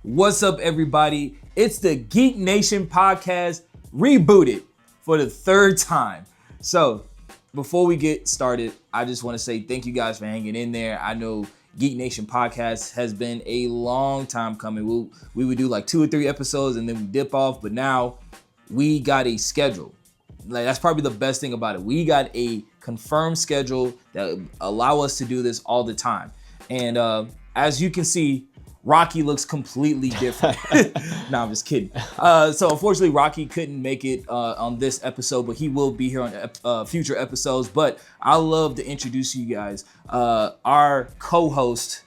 What's up, everybody? It's the Geek Nation podcast rebooted for the third time. So before we get started, I just want to say thank you guys for hanging in there. I know Geek Nation podcast has been a long time coming. We would do like 2 or 3 episodes and then we dip off, but now we got a schedule. Like, that's probably the best thing about it. We got a confirmed schedule that allow us to do this all the time. And as you can see, Rocky looks completely different. No, I'm just kidding. So unfortunately, Rocky couldn't make it on this episode, but he will be here on future episodes. But I love to introduce you guys, our co-host,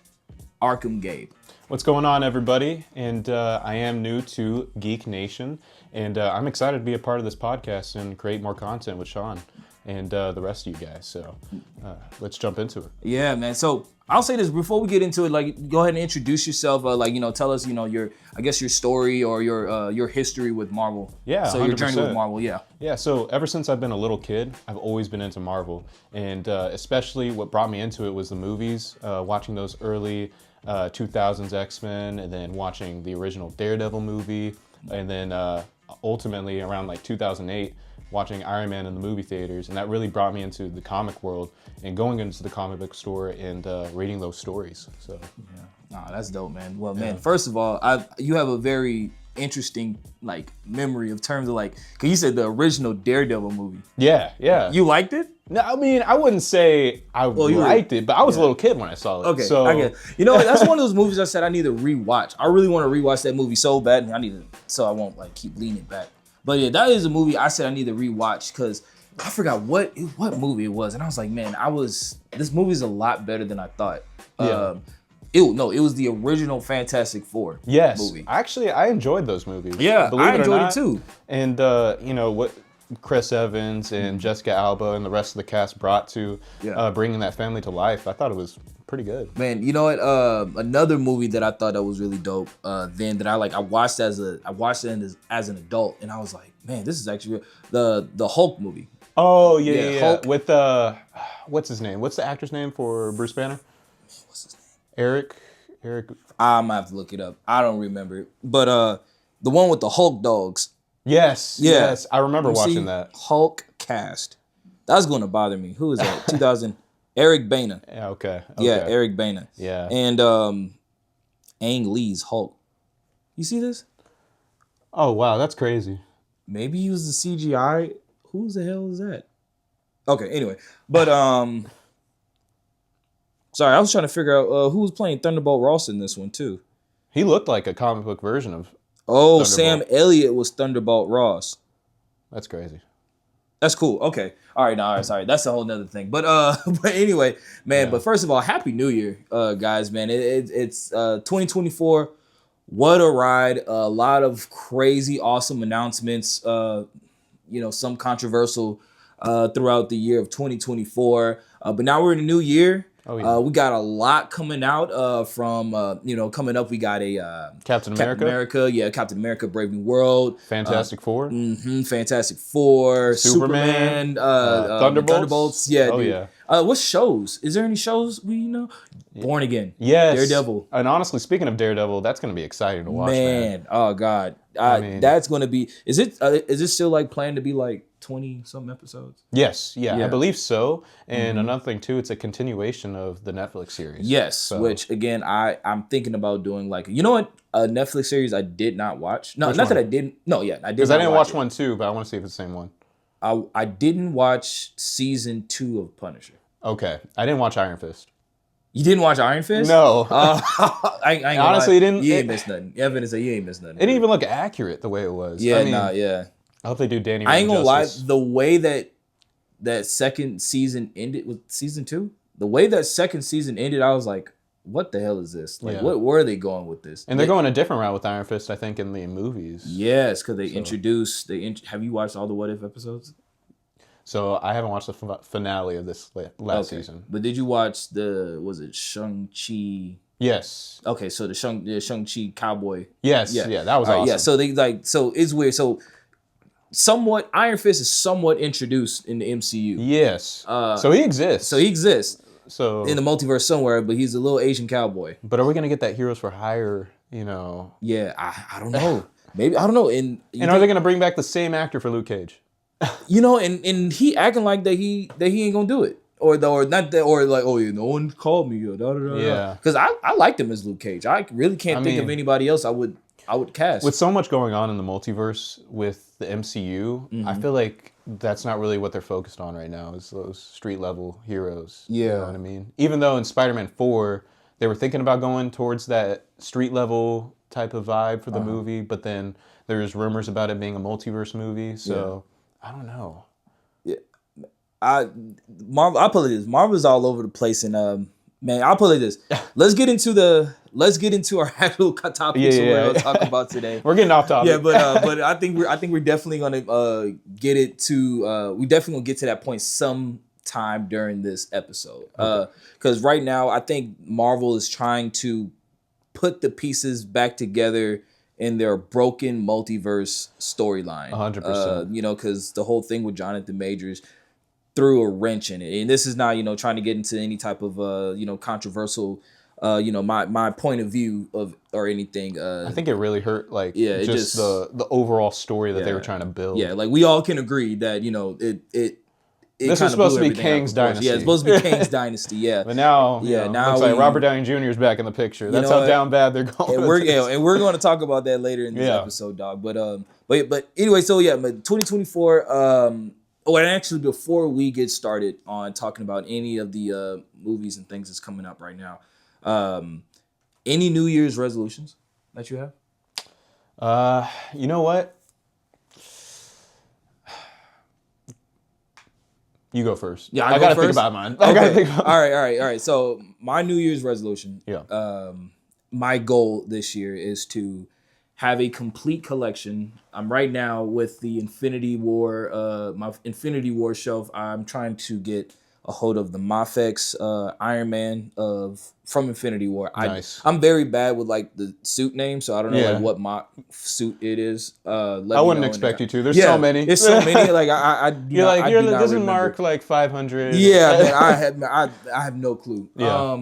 ArkhamGabe. What's going on, everybody? And I am new to Geek Nation, and I'm excited to be a part of this podcast and create more content with Sean and the rest of you guys. So let's jump into it. Yeah, man. So I'll say this before we get into it. Like, go ahead and introduce yourself. Tell us, your story or your history with Marvel. Yeah, so 100%. Your journey with Marvel. Yeah. Yeah. So ever since I've been a little kid, I've always been into Marvel, and especially what brought me into it was the movies. Watching those early 2000s X-Men, and then watching the original Daredevil movie, and then ultimately around like 2008. Watching Iron Man in the movie theaters, and that really brought me into the comic world and going into the comic book store and reading those stories. So yeah, nah, that's dope, man. Well, man, first of all, you have a very interesting memory of terms of cause you said the original Daredevil movie. Yeah. You liked it? No, I mean, I wouldn't say I liked it, but I was a little kid when I saw it. Okay, so I get it. That's one of those movies I said I need to rewatch. I really want to rewatch that movie so bad, and so I won't keep leaning back. But yeah, that is a movie I said I need to rewatch because I forgot what movie it was, and I was like, man, this movie's a lot better than I thought. Yeah. It was the original Fantastic Four movie. Actually, I enjoyed those movies. Yeah, I enjoyed it too. And what Chris Evans and Jessica Alba and the rest of the cast brought to bringing that family to life, I thought it was pretty good. Man, you know what? Another movie that I thought that was really dope. Then that I watched as an adult, and I was like, man, this is actually real. The Hulk movie. Oh yeah. Hulk. With what's his name? What's the actor's name for Bruce Banner? What's his name? Eric. I'm gonna have to look it up. I don't remember it, but the one with the Hulk dogs. Yes. I remember watching that. Hulk cast. That's going to bother me. Who is that? 2000. Eric Bana. Yeah, okay. Yeah, Eric Bana. Yeah. And Ang Lee's Hulk. You see this? Oh, wow, that's crazy. Maybe he was the CGI. Who the hell is that? Okay, anyway. But, sorry, I was trying to figure out who was playing Thunderbolt Ross in this one, too. He looked like a comic book version of Thunderbolt. Sam Elliott was Thunderbolt Ross. That's crazy. That's cool. Okay. All right. Sorry. That's a whole nother thing. But anyway, man. Yeah. But first of all, Happy New Year, guys, man. It's 2024. What a ride. A lot of crazy, awesome announcements. Some controversial throughout the year of 2024. But now we're in a new year. Oh, yeah. We got a lot coming out from coming up. We got a Captain America. Yeah, Captain America, Brave New World. Fantastic Four. Fantastic Four. Superman. Thunderbolts. Yeah. Oh, dude. yeah. What shows? Is there any shows we know? Born Again. Yes. Daredevil. And honestly, speaking of Daredevil, that's going to be exciting to watch, man. Oh, God. That's going to be... Is it still planned to be 20-something episodes? Yes, yeah, I believe so. And another thing too, it's a continuation of the Netflix series. Yes, which again, I'm thinking about doing a Netflix series I did not watch. No, Which not one? that I didn't. No, yeah, I did. Because I didn't watch one too, but I want to see if it's the same one. I didn't watch season 2 of Punisher. Okay, I didn't watch Iron Fist. You didn't watch Iron Fist? No. I ain't honestly didn't. You ain't missed nothing. Evan said you ain't missed nothing. It didn't even look accurate the way it was. Yeah, I hope they do Danny. I ain't gonna justice. lie. The way that second season ended with season 2, the way that second season ended, I was like, "What the hell is this? What were they going with this?" And they're going a different route with Iron Fist, I think, in the movies. Yes, because have you watched all the What If episodes? So I haven't watched the finale of this last season. But did you watch was it Shang-Chi? Yes. Okay, so the Shang-Chi cowboy. Yes. Yeah, that was awesome. Yeah, so it's weird. So somewhat Iron Fist is somewhat introduced in the MCU. Yes. So he exists. So in the multiverse somewhere, but he's a little Asian cowboy. But are we gonna get that Heroes for Hire you know. Yeah, I don't know. Maybe I don't know. And are they gonna bring back the same actor for Luke Cage? You know, and he acting like that he ain't gonna do it. Or not that, or like, oh yeah, no one called me. Yeah. Because I liked him as Luke Cage. I really can't think of anybody else I would cast. With so much going on in the multiverse with the MCU, I feel like that's not really what they're focused on right now, is those street level heroes. Yeah. You know what I mean? Even though in Spider-Man 4, they were thinking about going towards that street level type of vibe for the movie, but then there's rumors about it being a multiverse movie, so I don't know. I'll put it this. Marvel's all over the place, and man, I'll put it this. Let's get into our actual topics we're gonna talk about today. We're getting off topic. Yeah, but I think we're definitely gonna get it to we definitely gonna get to that point sometime during this episode. Because right now I think Marvel is trying to put the pieces back together in their broken multiverse storyline. 100%. You know, because the whole thing with Jonathan Majors threw a wrench in it, and this is not trying to get into any type of controversial my point of view of or anything. I think it really hurt it just the overall story that they were trying to build. Yeah, like we all can agree that this was supposed to be Kang's dynasty. Yeah, it's supposed to be Kang's dynasty. Yeah, but now now looks like Robert Downey Jr. is back in the picture. That's how down bad they're going. And we're going to talk about that later in this episode, dog. But anyway, so but 2024. And actually, before we get started on talking about any of the movies and things that's coming up right now, any New Year's resolutions that you have? You know what? You go first. Yeah, I gotta think about mine. I gotta think about. All right. So my New Year's resolution. Yeah. My goal this year is to have a complete collection. I'm right now with the Infinity War, my Infinity War shelf. I'm trying to get a hold of the Mafex Iron Man from Infinity War. Nice. I'm very bad with like the suit name, so I don't know like what my suit it is. I wouldn't expect you to. There's so many. There's so many. Like doesn't mark like 500. Yeah, man, I have no clue. Yeah.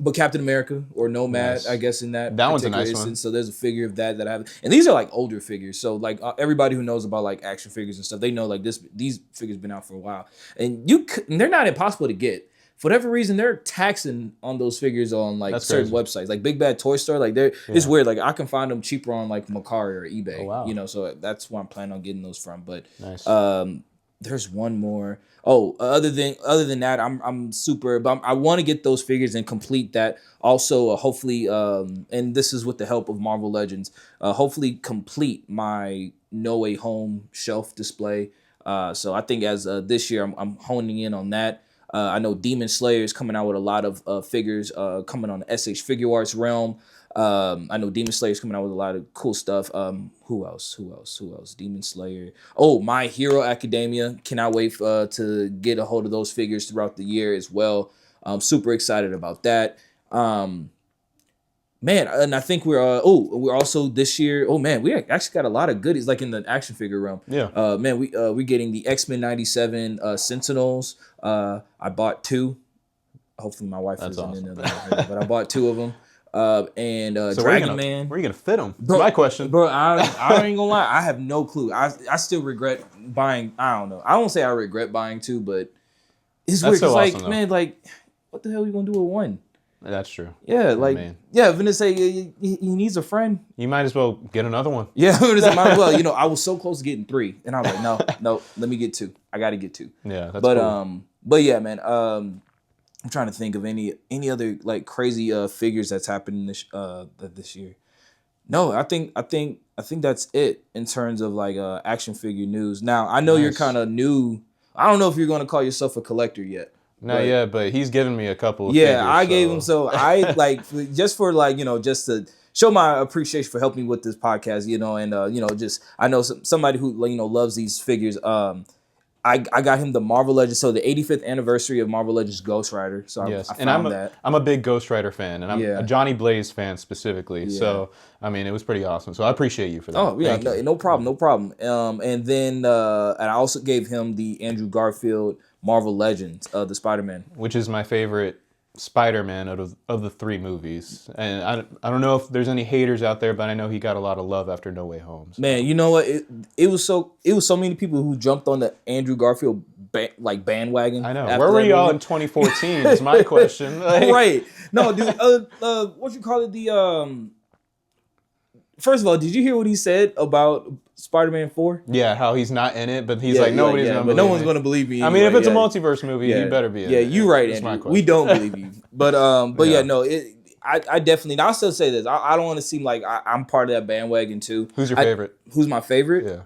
But Captain America or Nomad, I guess in that one's a nice instance. one. So there's a figure of that I have, and these are like older figures. So like everybody who knows about like action figures and stuff, they know like these figures been out for a while, and they're not impossible to get. For whatever reason, they're taxing on those figures on like certain websites, like Big Bad Toy Store. Like it's weird. Like I can find them cheaper on like Mercari or eBay. Oh, wow. So that's where I'm planning on getting those from. But nice. There's one more. Oh, other than that, I'm super. But I want to get those figures and complete that. Also, hopefully, and this is with the help of Marvel Legends. Hopefully, complete my No Way Home shelf display. So I think as this year, I'm honing in on that. I know Demon Slayer is coming out with a lot of figures coming on the SH Figure Arts realm. I know Demon Slayer is coming out with a lot of cool stuff. Who else? Demon Slayer. Oh, My Hero Academia. Cannot wait to get a hold of those figures throughout the year as well. I'm super excited about that. Man, and I think we're also this year. Oh man, we actually got a lot of goodies like in the action figure realm. Yeah. Man, we're getting the X-Men '97 Sentinels. I bought 2. Hopefully my wife isn't in there, but I bought 2 of them. And so Dragon Man. Where are you gonna fit them? That's my question, bro. I ain't gonna lie. I have no clue. I still regret buying. I don't know. I won't say I regret buying 2, but it's weird. So it's awesome, like, man, like, what the hell are you gonna do with 1? That's true. Yeah, like, Vanessa say he needs a friend. You might as well get another one. Yeah, Vanessa might as well. I was so close to getting 3, and I was like, no, let me get 2. I got to get 2. Yeah, that's cool. But yeah, man. I'm trying to think of any other like crazy figures that's happening this year. No, I think that's it in terms of like action figure news. Now I know you're kind of new. I don't know if you're going to call yourself a collector yet. Not yet, but he's given me a couple of figures, figures. I gave him, so I like just for like, just to show my appreciation for helping me with this podcast, and just I know somebody who loves these figures. I got him the Marvel Legends, so the 85th anniversary of Marvel Legends Ghost Rider. So I found that. I'm a big Ghost Rider fan, and I'm a Johnny Blaze fan specifically. Yeah. So I mean, it was pretty awesome. So I appreciate you for that. Oh yeah, no problem. And then and I also gave him the Andrew Garfield Marvel Legends, the Spider-Man, which is my favorite Spider-Man of the three movies. And I don't know if there's any haters out there, but I know he got a lot of love after No Way Home. So. Man, you know what? It was so many people who jumped on the Andrew Garfield bandwagon. I know. Where were y'all in 2014 is my question. Like, right. No, dude, what you call it? First of all, did you hear what he said about Spider-Man 4? Yeah, how he's not in it, but he's like, nobody's gonna believe me. No one's gonna believe me. Anyway. I mean, if it's a multiverse movie, you better be in it. Yeah, you're right, Andrew. We don't believe you. But I definitely, I'll still say this. I don't want to seem like I'm part of that bandwagon too. Who's your favorite? Who's my favorite?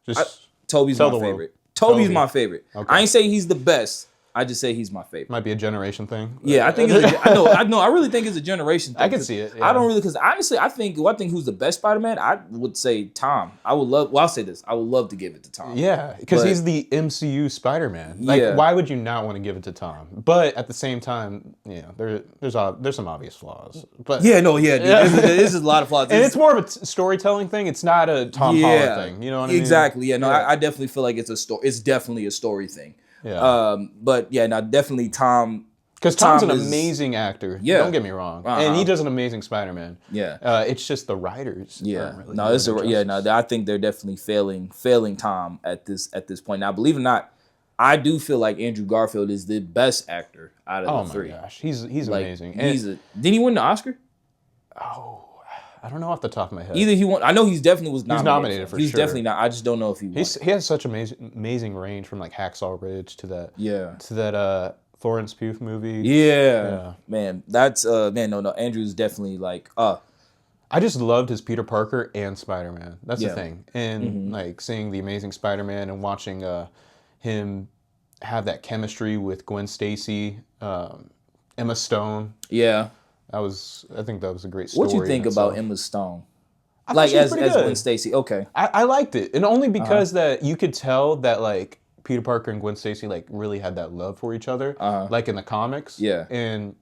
Yeah. Toby's my favorite. Toby's my favorite. Okay. I ain't saying he's the best. I just say he's my favorite. Might be a generation thing. Yeah, I think I know. I really think it's a generation thing. I can see it. Yeah. I don't really, because honestly, I think who's the best Spider-Man? I would say Tom. I'll say this. I would love to give it to Tom. Yeah, because he's the MCU Spider-Man. Like, why would you not want to give it to Tom? But at the same time, there's some obvious flaws. But dude, there's a lot of flaws. And it's more of a storytelling thing. It's not a Tom Holland thing. You know what I mean? Exactly. Yeah. No, I definitely feel like it's a story. It's definitely a story thing. Yeah. But yeah, now definitely Tom. Because Tom's an amazing actor. Yeah. Don't get me wrong. And he does an amazing Spider-Man. Yeah. It's just the writers. Yeah. I think they're definitely failing Tom at this point. Now, believe it or not, I do feel like Andrew Garfield is the best actor out of the three. Oh my gosh, he's amazing. Didn't he win the Oscar? Oh, I don't know off the top of my head. Either he won. I know he's definitely was nominated. He's nominated for sure. He's definitely not. I just don't know if he won. He has such amazing range from like Hacksaw Ridge to that Florence Pugh movie. Yeah. Man, that's no. Andrew's definitely like I just loved his Peter Parker and Spider-Man. That's the thing. And like seeing the Amazing Spider-Man and watching him have that chemistry with Gwen Stacy, Emma Stone. Yeah. I think that was a great story. What you think about Emma Stone? Like as Gwen Stacy? Okay. I liked it. And only because that you could tell that like Peter Parker and Gwen Stacy like really had that love for each other. Like in the comics. Yeah. And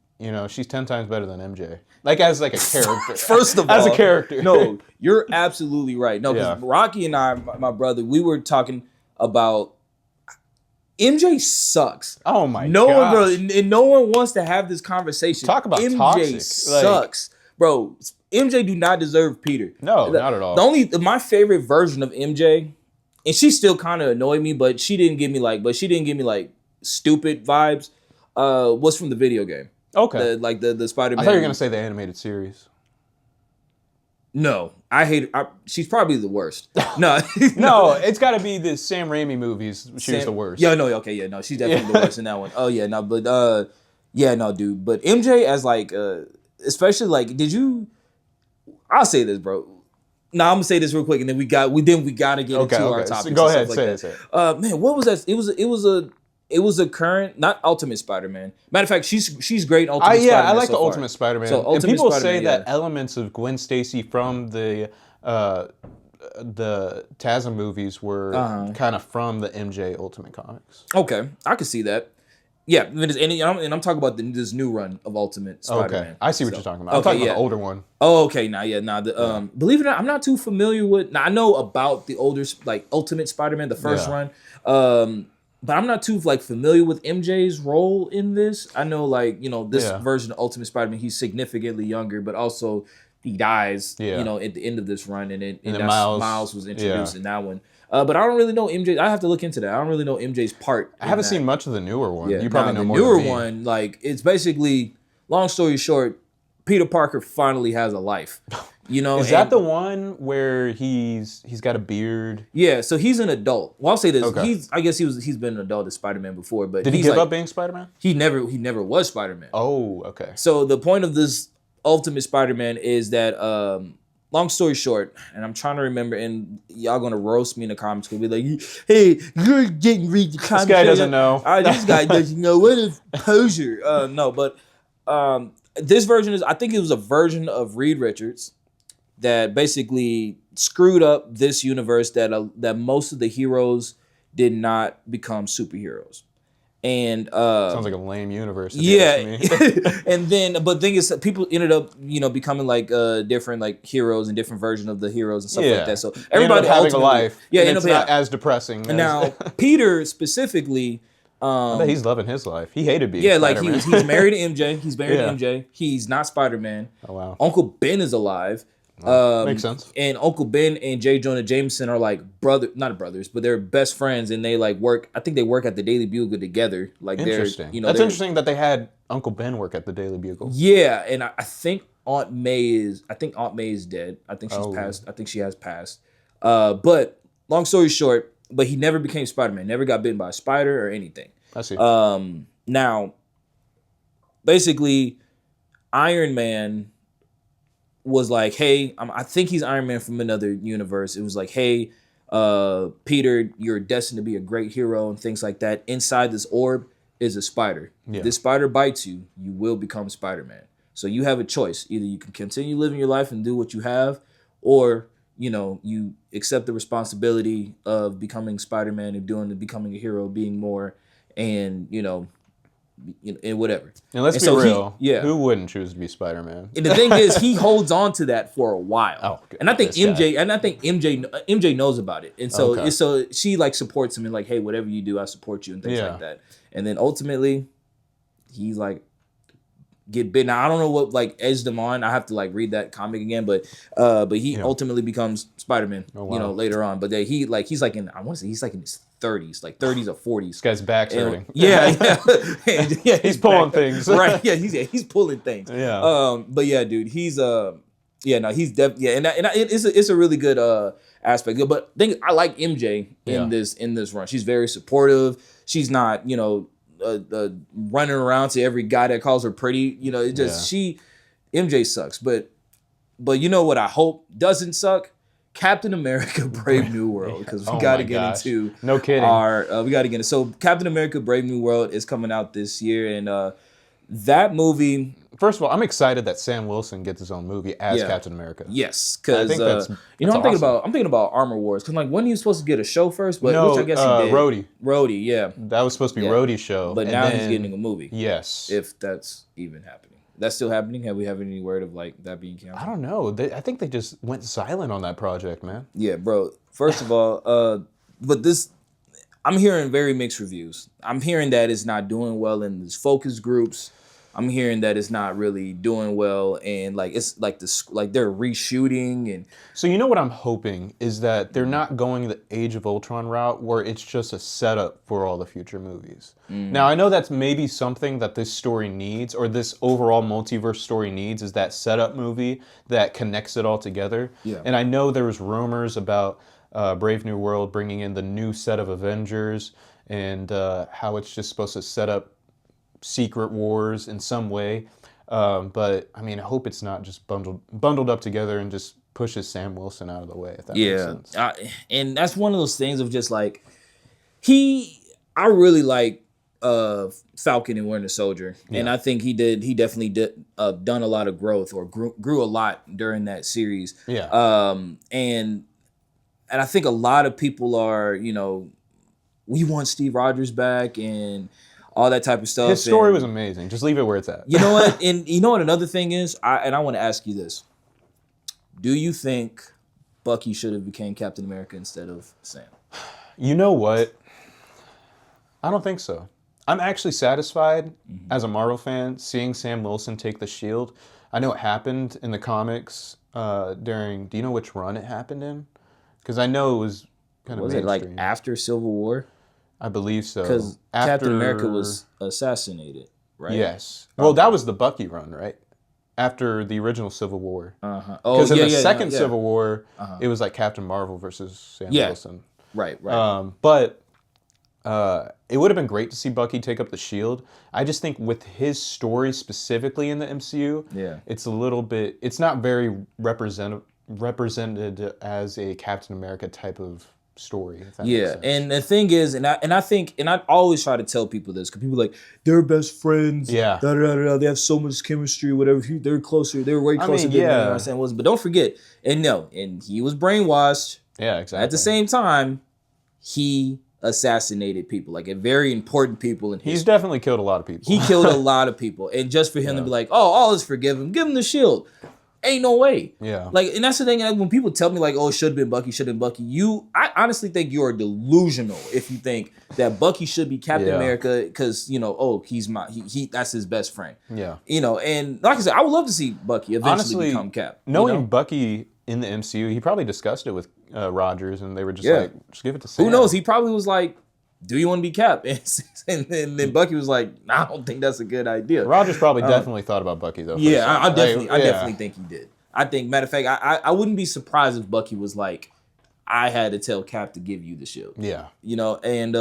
she's 10 times better than MJ. Like as like a character. First of all, as a character. No, you're absolutely right. No, because Rocky and I, my brother, we were talking about MJ sucks. Oh my god. No one wants to have this conversation. Talk about MJ toxic. Sucks. Bro, MJ do not deserve Peter. No, not at all. My favorite version of MJ, and she still kind of annoyed me, but she didn't give me like stupid vibes, was from the video game. Okay. The Spider-Man. I thought you were going to say the animated series. No, I hate her. She's probably the worst. No, no, it's got to be the Sam Raimi movies. She was the worst. Yeah, no, okay, yeah, no, she's definitely the worst in that one. Oh yeah, no, but no, dude. But MJ as like, especially like, I'll say this, bro. No, I'm gonna say this real quick, and then we gotta get into our topics. So go ahead, say it. Man, what was that? It was a current, not Ultimate Spider-Man. Matter of fact, she's great in Ultimate Spider-Man. I like so the far. Ultimate Spider-Man. So and people Spider-Man, say that elements of Gwen Stacy from the TASM movies were kind of from the MJ Ultimate comics. Okay, I can see that. Yeah, and I'm talking about this new run of Ultimate Spider-Man. Okay, I see what you're talking about. I'm talking about the older one. Oh, okay, believe it or not, I'm not too familiar with. Now I know about the older like Ultimate Spider-Man, the first run. But I'm not too like familiar with MJ's role in this. I know this version of Ultimate Spider-Man, he's significantly younger, but also he dies, at the end of this run, and Miles was introduced in that one. But I don't really know MJ. I have to look into that. I don't really know MJ's part. I haven't seen much of the newer one. Yeah, you probably know more. The newer than me. one, like it's basically, long story short, Peter Parker finally has a life. Is that the one where he's got a beard? Yeah, so he's an adult. Well, I'll say this: he's been an adult as Spider-Man before, but did he give up being Spider-Man? He never was Spider-Man. Oh, okay. So the point of this Ultimate Spider-Man is that, long story short, and I'm trying to remember, and y'all gonna roast me in the comments, gonna be like, "Hey, you didn't read the comics." This guy doesn't know. This guy doesn't know. What a poser! No, but this version I think it was a version of Reed Richards that basically screwed up this universe that most of the heroes did not become superheroes. And sounds like a lame universe. Yeah. And then but the thing is people ended up, becoming like different like heroes and different versions of the heroes and stuff like that. So everybody having a life. Yeah, and it's not as depressing. And now Peter specifically, I bet he's loving his life. He hated being like Spider-Man. he's married to MJ. He's married Yeah. to MJ. He's not Spider-Man. Oh, wow. Uncle Ben is alive. Makes sense. And Uncle Ben and J. Jonah Jameson are like not brothers, but they're best friends, and they like work. I think they work at the Daily Bugle together. Like Interesting. they're, That's interesting that they had Uncle Ben work at the Daily Bugle. Yeah, and I think Aunt May is dead. I think she's Oh. passed. I think she has passed. But long story short, but he never became Spider-Man. Never got bitten by a spider or anything. I see. Now, basically, Iron Man was like, hey, I think he's Iron Man from another universe. It was like, hey, Peter, you're destined to be a great hero and things like that. Inside this orb is a spider. Yeah. If this spider bites you, you will become Spider-Man. So you have a choice. Either you can continue living your life and do what you have, or, you accept the responsibility of becoming Spider-Man and becoming a hero, being more, and, and whatever. And let's And be so real. who wouldn't choose to be Spider-Man? And the thing is, he holds on to that for a while. Oh, and I think this guy. MJ knows about it. And so Okay. so she like supports him and like, hey, whatever you do, I support you and things Yeah. like that. And then ultimately, he's like get bitten. Now I don't know what like edged him on. I have to like read that comic again, but he ultimately becomes Spider-Man, Oh, wow. later on. But he's like in he's like in his 30s, like 30s or 40s. This guy's back's hurting. Yeah. Yeah, He's pulling things. Right. Yeah, he's pulling things. Yeah. But yeah, dude, he's he's definitely and it's a really good aspect. But I like MJ in this run. She's very supportive. She's not, running around to every guy that calls her pretty. It just MJ sucks. But you know what I hope doesn't suck? Captain America Brave New World, because we got to get into no kidding. we got to get into. So Captain America Brave New World is coming out this year, and that movie. First of all, I'm excited that Sam Wilson gets his own movie as Captain America. Yes, because I think that's I'm thinking about Armor Wars, because like when he was supposed to get a show first, but No, which I guess he did. Rhodey. Yeah, That was supposed to be Rhodey's show. but and now then, he's getting a movie. Yes. If that's even happening. That's still happening? Have we have any word of like that being canceled? I don't know. I think they just went silent on that project, man. Yeah, bro. First of all, but this, I'm hearing very mixed reviews. I'm hearing that it's not doing well in these focus groups. I'm hearing that it's not really doing well, and like it's like this, like they're reshooting and. So you know what I'm hoping is that they're not going the Age of Ultron route where it's just a setup for all the future movies. Now I know that's maybe something that this story needs, or this overall multiverse story needs, is that setup movie that connects it all together. Yeah. And I know there was rumors about Brave New World bringing in the new set of Avengers and how it's just supposed to set up Secret Wars in some way, but I mean, I hope it's not just bundled up together and just pushes Sam Wilson out of the way. If that makes sense. And that's one of those things of just like I really like Falcon and Winter Soldier, and I think he definitely did done a lot of growth, or grew a lot during that series. And I think a lot of people are, we want Steve Rogers back and all that type of stuff. His story was amazing. Just leave it where it's at. You know what? And you know what another thing is? I want to ask you this. Do you think Bucky should have became Captain America instead of Sam? You know what? I don't think so. I'm actually satisfied as a Marvel fan seeing Sam Wilson take the shield. I know it happened in the comics during. Do you know which run it happened in? Because I know it was kind of. Was it like after Civil War? I believe so. Because Captain America was assassinated, right? Yes. Well, that was the Bucky run, right? After the original Civil War. Oh, Because in the second Civil War, it was like Captain Marvel versus Sam Wilson. Right. But it would have been great to see Bucky take up the shield. I just think with his story specifically in the MCU, it's a little bit. It's not very represented as a Captain America type of story. If that makes sense. And the thing is, and I think I always try to tell people this, because people are like, they're best friends. They have so much chemistry, whatever. They're closer. They're way closer than Sam was. But don't forget, and he was brainwashed. Yeah, exactly. At the same time, he assassinated people, like very important people in history. He's definitely killed a lot of people. He killed a lot of people, and just for him to be like, oh, all is forgiven, give him the shield. Ain't no way. Yeah. Like, and that's the thing. When people tell me like, "Oh, it should have been Bucky, should have been Bucky," I honestly think you are delusional if you think that Bucky should be Captain America because that's his best friend. Yeah. And like I said, I would love to see Bucky eventually become Cap. Knowing Bucky in the MCU, he probably discussed it with Rogers, and they were just like, "Just give it to Sam." Who knows? He probably was like, "Do you want to be Cap?" And then Bucky was like, "I don't think that's a good idea." Rogers probably definitely thought about Bucky though. Yeah, I definitely think he did. I think, matter of fact, I wouldn't be surprised if Bucky was like, "I had to tell Cap to give you the shield." Yeah. And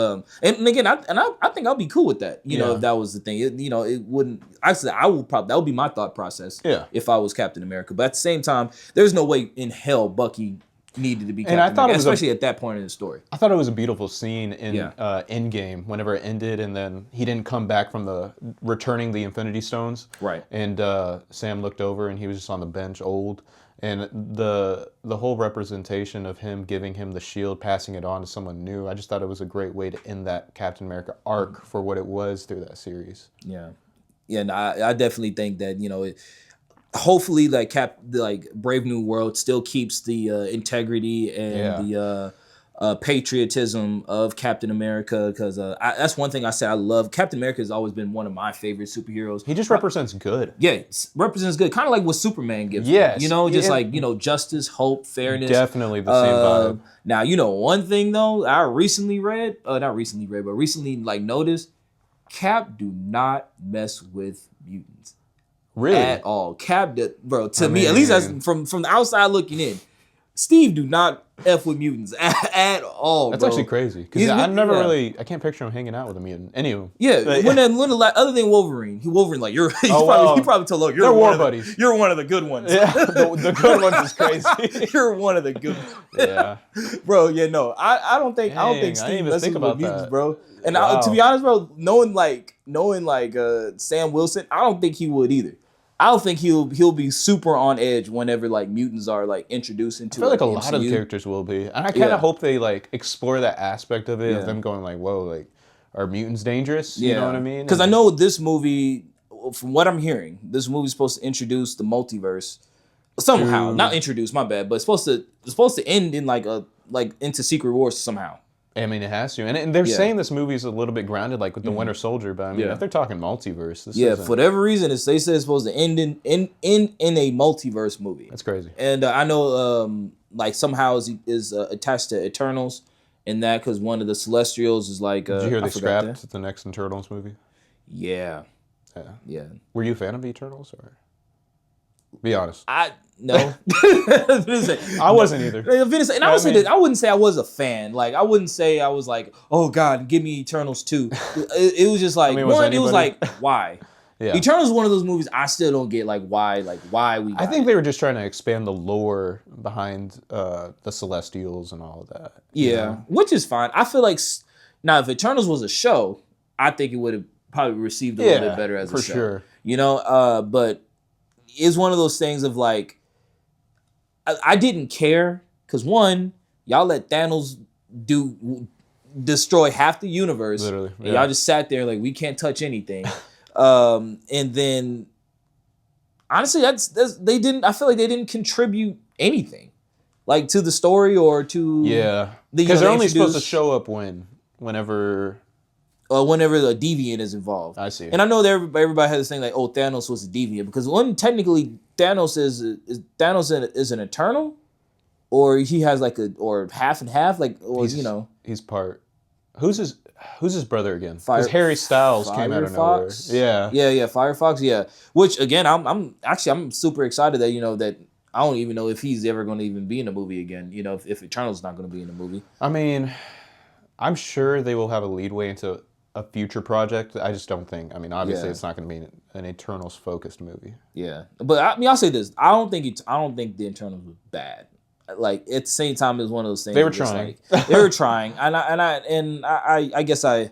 again, I think I'll be cool with that. If that was the thing, it wouldn't. Actually, that would be my thought process. Yeah. If I was Captain America, but at the same time, there's no way in hell Bucky needed to be Captain America, especially at that point in the story. I thought it was a beautiful scene in Endgame whenever it ended, and then he didn't come back from returning the Infinity Stones. Right. And Sam looked over, and he was just on the bench, old. And the whole representation of him giving him the shield, passing it on to someone new, I just thought it was a great way to end that Captain America arc for what it was through that series. Yeah. Yeah, and I definitely think that, hopefully Brave New World still keeps the integrity and the patriotism of Captain America, because that's one thing I say I love. Captain America has always been one of my favorite superheroes. He just represents good. Yeah, represents good. Kind of like what Superman gives. Yes. Justice, hope, fairness. Definitely the same vibe. Now, one thing though, I recently noticed, Cap do not mess with mutants. Really? At all. Cap did, bro. To me, at least as from the outside looking in, Steve do not F with mutants at all. That's bro. actually crazy because I can't picture him hanging out with a mutant. Anyway. Yeah. Other than Wolverine, he probably told, "Look, they're war buddies. You're one of the good ones." Yeah, the good ones is crazy. You're one of the good ones. Yeah. Bro. Yeah. No. I don't think Steve messes with mutants, that. bro. And to be honest, bro, knowing Sam Wilson, I don't think he would either. I don't think he'll be super on edge whenever mutants are introduced into. I feel like a lot of characters will be, and I kind of hope they explore that aspect of it of them going whoa, are mutants dangerous? You know what I mean? Because I know this movie, from what I'm hearing, this movie's supposed to introduce the multiverse somehow. Not introduce, my bad, but it's supposed to end in into Secret Wars somehow. I mean, it has to, and they're saying this movie is a little bit grounded, with the Winter Soldier. But I mean, if they're talking multiverse, this isn't. For whatever reason, they say it's supposed to end in a multiverse movie. That's crazy. And I know, somehow is attached to Eternals, in that because one of the Celestials is like. Did you hear they scrapped the next Eternals movie? Yeah. Yeah. Were you a fan of the Eternals, or? Be honest. No. I wasn't either. And I would say that I wouldn't say I was a fan. I wouldn't say I was like, "Oh God, give me Eternals 2." It was just it was like, why? Yeah. Eternals is one of those movies I still don't get why we. I think they were just trying to expand the lore behind the Celestials and all of that. Yeah, which is fine. I feel like now if Eternals was a show, I think it would have probably received a little bit better as a show. For sure. But it's one of those things of I didn't care because one, y'all let Thanos destroy half the universe. Literally, and y'all just sat there we can't touch anything. And then honestly, they didn't. I feel like they didn't contribute anything, to the story or to because they're only supposed to show up whenever the deviant is involved. I see. And I know that everybody has this thing Thanos was a deviant because technically Thanos is an Eternal, or he has or half and half he's part. Who's his brother again? Because Harry Styles came out of nowhere. Yeah. Firefox. Yeah. Which again, I'm super excited that that I don't even know if he's ever going to even be in a movie again. If Eternal's not going to be in a movie. I mean, I'm sure they will have a leadway into a future project. I just don't think. I mean, obviously, it's not going to be an Eternals focused movie. Yeah, but I'll say this: I don't think the Eternals was bad. At the same time, it was one of those things. They were trying. They were trying, and I guess I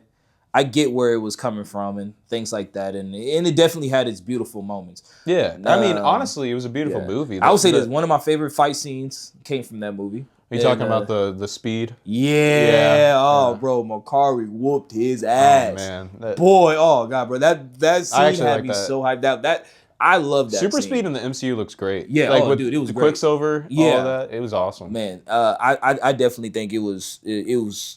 get where it was coming from and things like that, and it definitely had its beautiful moments. Yeah, I mean, honestly, it was a beautiful movie. I would say this: one of my favorite fight scenes came from that movie. Are you talking about the speed? Yeah. Bro, Makari whooped his ass. Oh, man. Boy, oh God, bro. That scene had me so hyped out. I love that Super scene. speed in the MCU looks great. Yeah, like dude, it was the great. Quicksilver, all of that. It was awesome. Man, I definitely think it was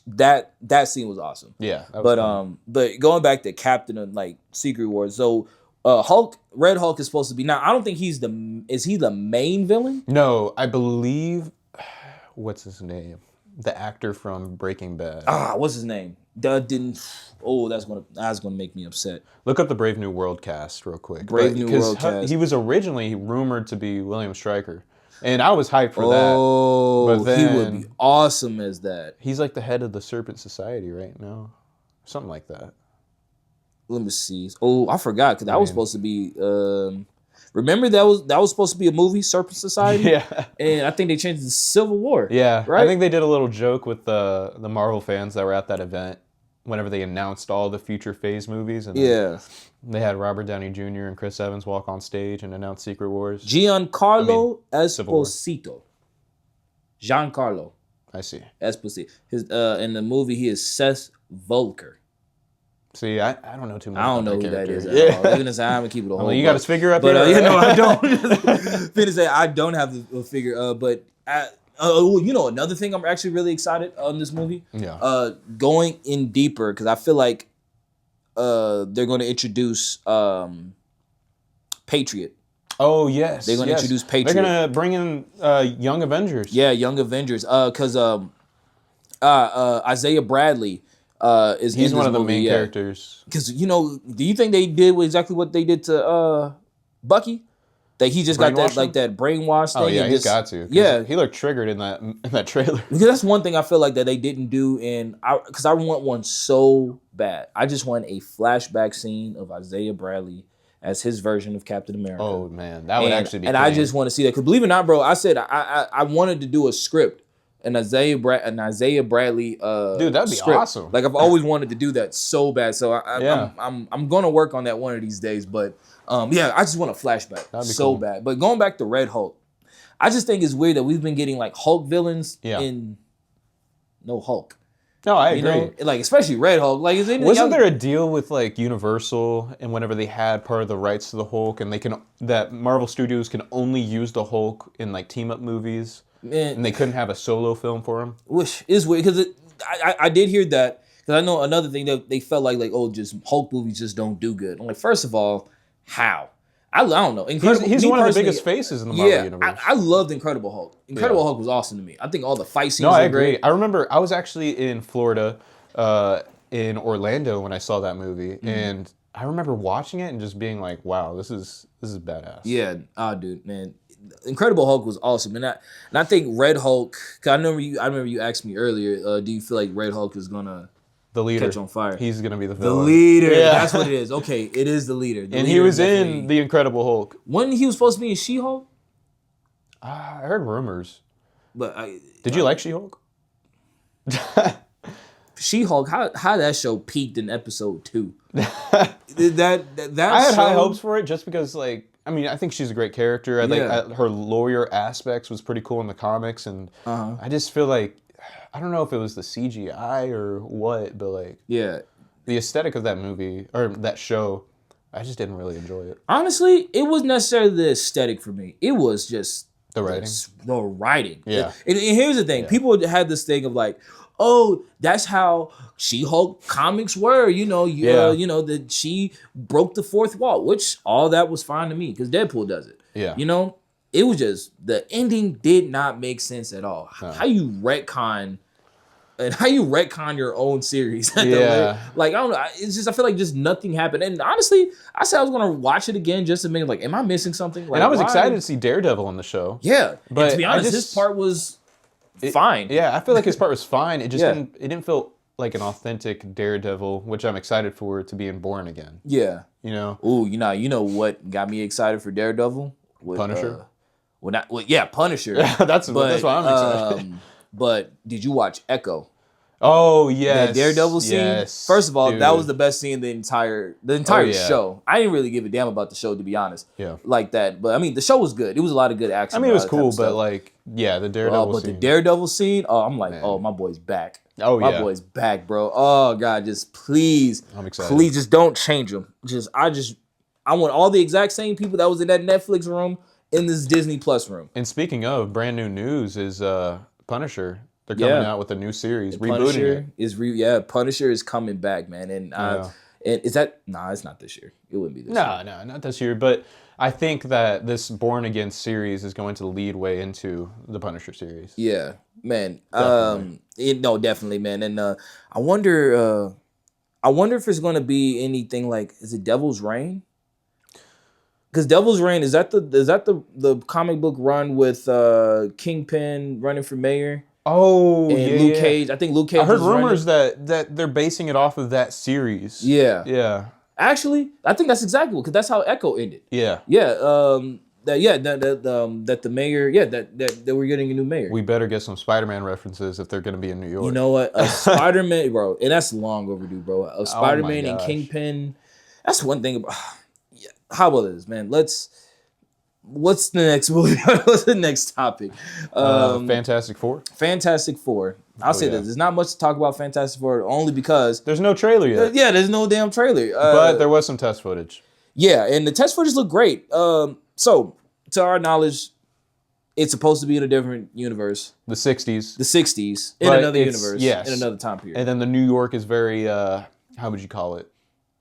that scene was awesome. Yeah, that was fun. But going back to Captain of like Secret Wars, so Red Hulk is supposed to be now. I don't think is he the main villain? No, I believe what's his name? The actor from Breaking Bad. What's his name? That's gonna make me upset. Look up the Brave New World cast real quick. Brave New World cast. He was originally rumored to be William Stryker, and I was hyped for that. Oh, but he would be awesome as that. He's like the head of the Serpent Society right now, something like that. Let me see. Oh, I forgot because that was supposed to be. Remember that was supposed to be a movie, Serpent Society. Yeah, and I think they changed it to Civil War. Yeah, right. I think they did a little joke with the Marvel fans that were at that event whenever they announced all the future Phase movies. And they had Robert Downey Jr. and Chris Evans walk on stage and announce Secret Wars. Giancarlo Esposito. Giancarlo. I see. Esposito. His in the movie he is Seth Volker. See, I don't know too much. I don't know who character. that is at all. Even as I'm gonna keep it a whole. You got his figure up there, but I don't. Finna say I don't have the figure. But another thing I'm actually really excited on this movie. Yeah. Going in deeper because I feel like they're going to introduce Patriot. Oh yes. They're going to introduce Patriot. They're going to bring in Young Avengers. Yeah, Young Avengers. Because Isaiah Bradley. He's one of the main characters. Because do you think they did exactly what they did to Bucky? That he just got that brainwash thing. Oh yeah, he's got to. Yeah, he looked triggered in that trailer. Because that's one thing I feel like that they didn't do because I want one so bad. I just want a flashback scene of Isaiah Bradley as his version of Captain America. Oh man, that would actually be. And I just want to see that because believe it or not, bro, I said I wanted to do a script. An Isaiah Bradley dude, that'd be script. awesome. Like I've always wanted to do that so bad. So I'm gonna work on that one of these days. But I just want a flashback so cool. bad. But going back to Red Hulk, I just think it's weird that we've been getting like Hulk villains in no Hulk. No, I agree. Like especially Red Hulk. Like wasn't there a deal with like Universal and whenever they had part of the rights to the Hulk and that Marvel Studios can only use the Hulk in like team up movies? And they couldn't have a solo film for him? Which is weird because I did hear that because I know another thing that they felt like just Hulk movies just don't do good. I'm like, first of all, how? I don't know. He's one of the biggest faces in the Marvel universe. I loved Incredible Hulk. Incredible Hulk was awesome to me. I think all the fight scenes I were agree. great. I remember I was actually in Florida, in Orlando when I saw that movie, and I remember watching it and just being like, wow, this is badass. Yeah, dude, man. Incredible Hulk was awesome, and I think Red Hulk. Cause I remember you asked me earlier. Do you feel like Red Hulk is gonna the leader catch on fire? He's gonna be the villain. The leader. Yeah. That's what it is. Okay, it is the leader. He was in the Incredible Hulk. When he was supposed to be in She-Hulk. I heard rumors. But did you like She-Hulk? She-Hulk. How that show peaked in episode 2. that I had high hopes for it just because I think she's a great character. I think her lawyer aspects was pretty cool in the comics, and I just feel like I don't know if it was the CGI or what, but the aesthetic of that movie or that show, I just didn't really enjoy it. Honestly, it wasn't necessarily the aesthetic for me. It was just the writing. The writing. Yeah. And here's the thing: people had this thing of oh, that's how She-Hulk comics were, that she broke the fourth wall, which all that was fine to me because Deadpool does it. Yeah. It was just the ending did not make sense at all. No. How you retcon your own series. I don't know. It's just I feel like just nothing happened. And honestly, I said I was gonna watch it again just to make am I missing something? And I was excited to see Daredevil on the show. Yeah, but and to be honest, his part was fine. Yeah, I feel like his part was fine. It just didn't feel like an authentic Daredevil, which I'm excited for to be in Born Again. Yeah. Ooh, you know what got me excited for Daredevil? Punisher. Punisher. that's why I'm excited. But did you watch Echo? Oh yes. That Daredevil scene. Yes, first of all, dude. that was the best scene in the entire show. I didn't really give a damn about the show, to be honest. Yeah. Like that. But the show was good. It was a lot of good action. It was cool, but the Daredevil scene. The Daredevil scene, I'm like, man. My boy's back. Oh yeah. My boy's back, bro. Oh God, just please. I'm excited. Please just don't change him. I want all the exact same people that was in that Netflix room in this Disney Plus room. And speaking of brand new news is Punisher. They're coming out with a new series, rebooting it. Punisher is coming back, man. And is that it's not this year. It wouldn't be this year. No, not this year. But I think that this Born Again series is going to lead way into the Punisher series. Yeah, man. Definitely. Definitely, man. And I wonder if it's going to be anything like, is it Devil's Reign? Because Devil's Reign, is that the comic book run with Kingpin running for mayor? Oh, and Luke Cage. I think Luke Cage. I heard rumors that they're basing it off of that series. Yeah. Actually, I think that's exactly because that's how Echo ended. Yeah. That the mayor. That we're getting a new mayor. We better get some Spider-Man references if they're going to be in New York. You know what? A Spider-Man, bro, and that's long overdue, bro. A Spider-Man and Kingpin. That's one thing about. How about this, man? What's the next movie? What's the next topic? Fantastic Four. Fantastic Four. I'll say this. There's not much to talk about Fantastic Four only because there's no trailer yet. There's no damn trailer. But there was some test footage. Yeah, and the test footage looked great. So, to our knowledge, it's supposed to be in a different universe. The 60s. The 60s. In another universe. Yes. In another time period. And then the New York is very, how would you call it?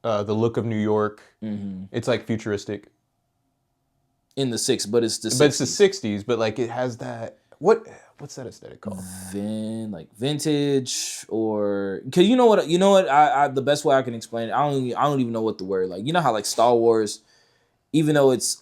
The look of New York. Mm-hmm. It's like futuristic. In the 60s, but it's the 60s. But it's the 60s, but like it has that, what's that aesthetic called? Vintage or, cause you know what, I the best way I can explain it, I don't even know what the word, like, you know how like Star Wars, even though it's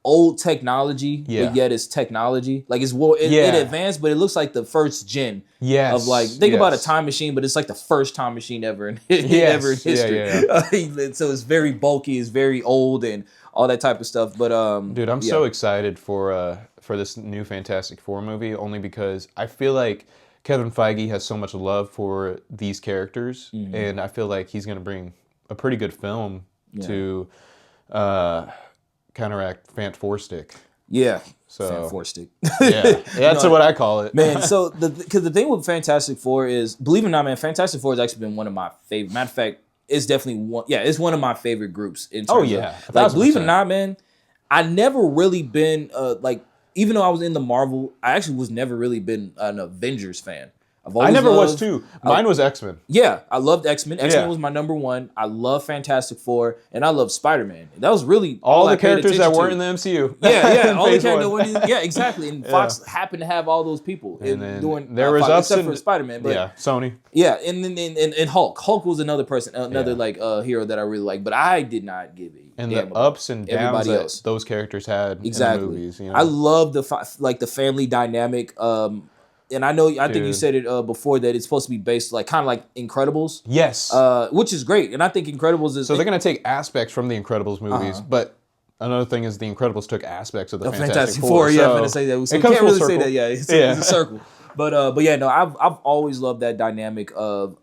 old technology, but yet it's technology. Like it advanced, but it looks like the first gen of like, think about a time machine, but it's like the first time machine ever in history. Yeah. So it's very bulky, it's very old and all that type of stuff. But dude, I'm so excited for this new Fantastic Four movie, only because I feel like Kevin Feige has so much love for these characters, and I feel like he's gonna bring a pretty good film to counteract Fant Four Stick. Yeah. So Fant Four Stick. That's what I call it. Man, so because the thing with Fantastic Four is, believe it or not, man, Fantastic Four has actually been one of my favorite. Matter of fact, it's definitely one. Yeah, it's one of my favorite groups. In terms of, like, believe it or not, man, I never really been like, even though I was in the Marvel, I actually was never really been an Avengers fan. I never was too. Mine was X-Men. Yeah, I loved X-Men. X-Men was my number one. I love Fantastic Four, and I love Spider-Man. That was really all the characters that weren't in the MCU. All the characters. Yeah, exactly. And Fox happened to have all those people. And then doing there was Fox, except for Spider-Man. But Sony. Yeah, and then Hulk. Hulk was another person, like hero that I really like, but I did not give a and damn the ups and downs that those characters had in the movies. You know? I love the family dynamic. And I think you said it before that it's supposed to be based like kind of like Incredibles. Yes. Which is great. And I think Incredibles is... So they're going to take aspects from the Incredibles movies, but another thing is the Incredibles took aspects of the Fantastic Four. Yeah, I'm going to say that. So you can't really say that. Yeah, it's a circle. But yeah, no, I've always loved that dynamic of,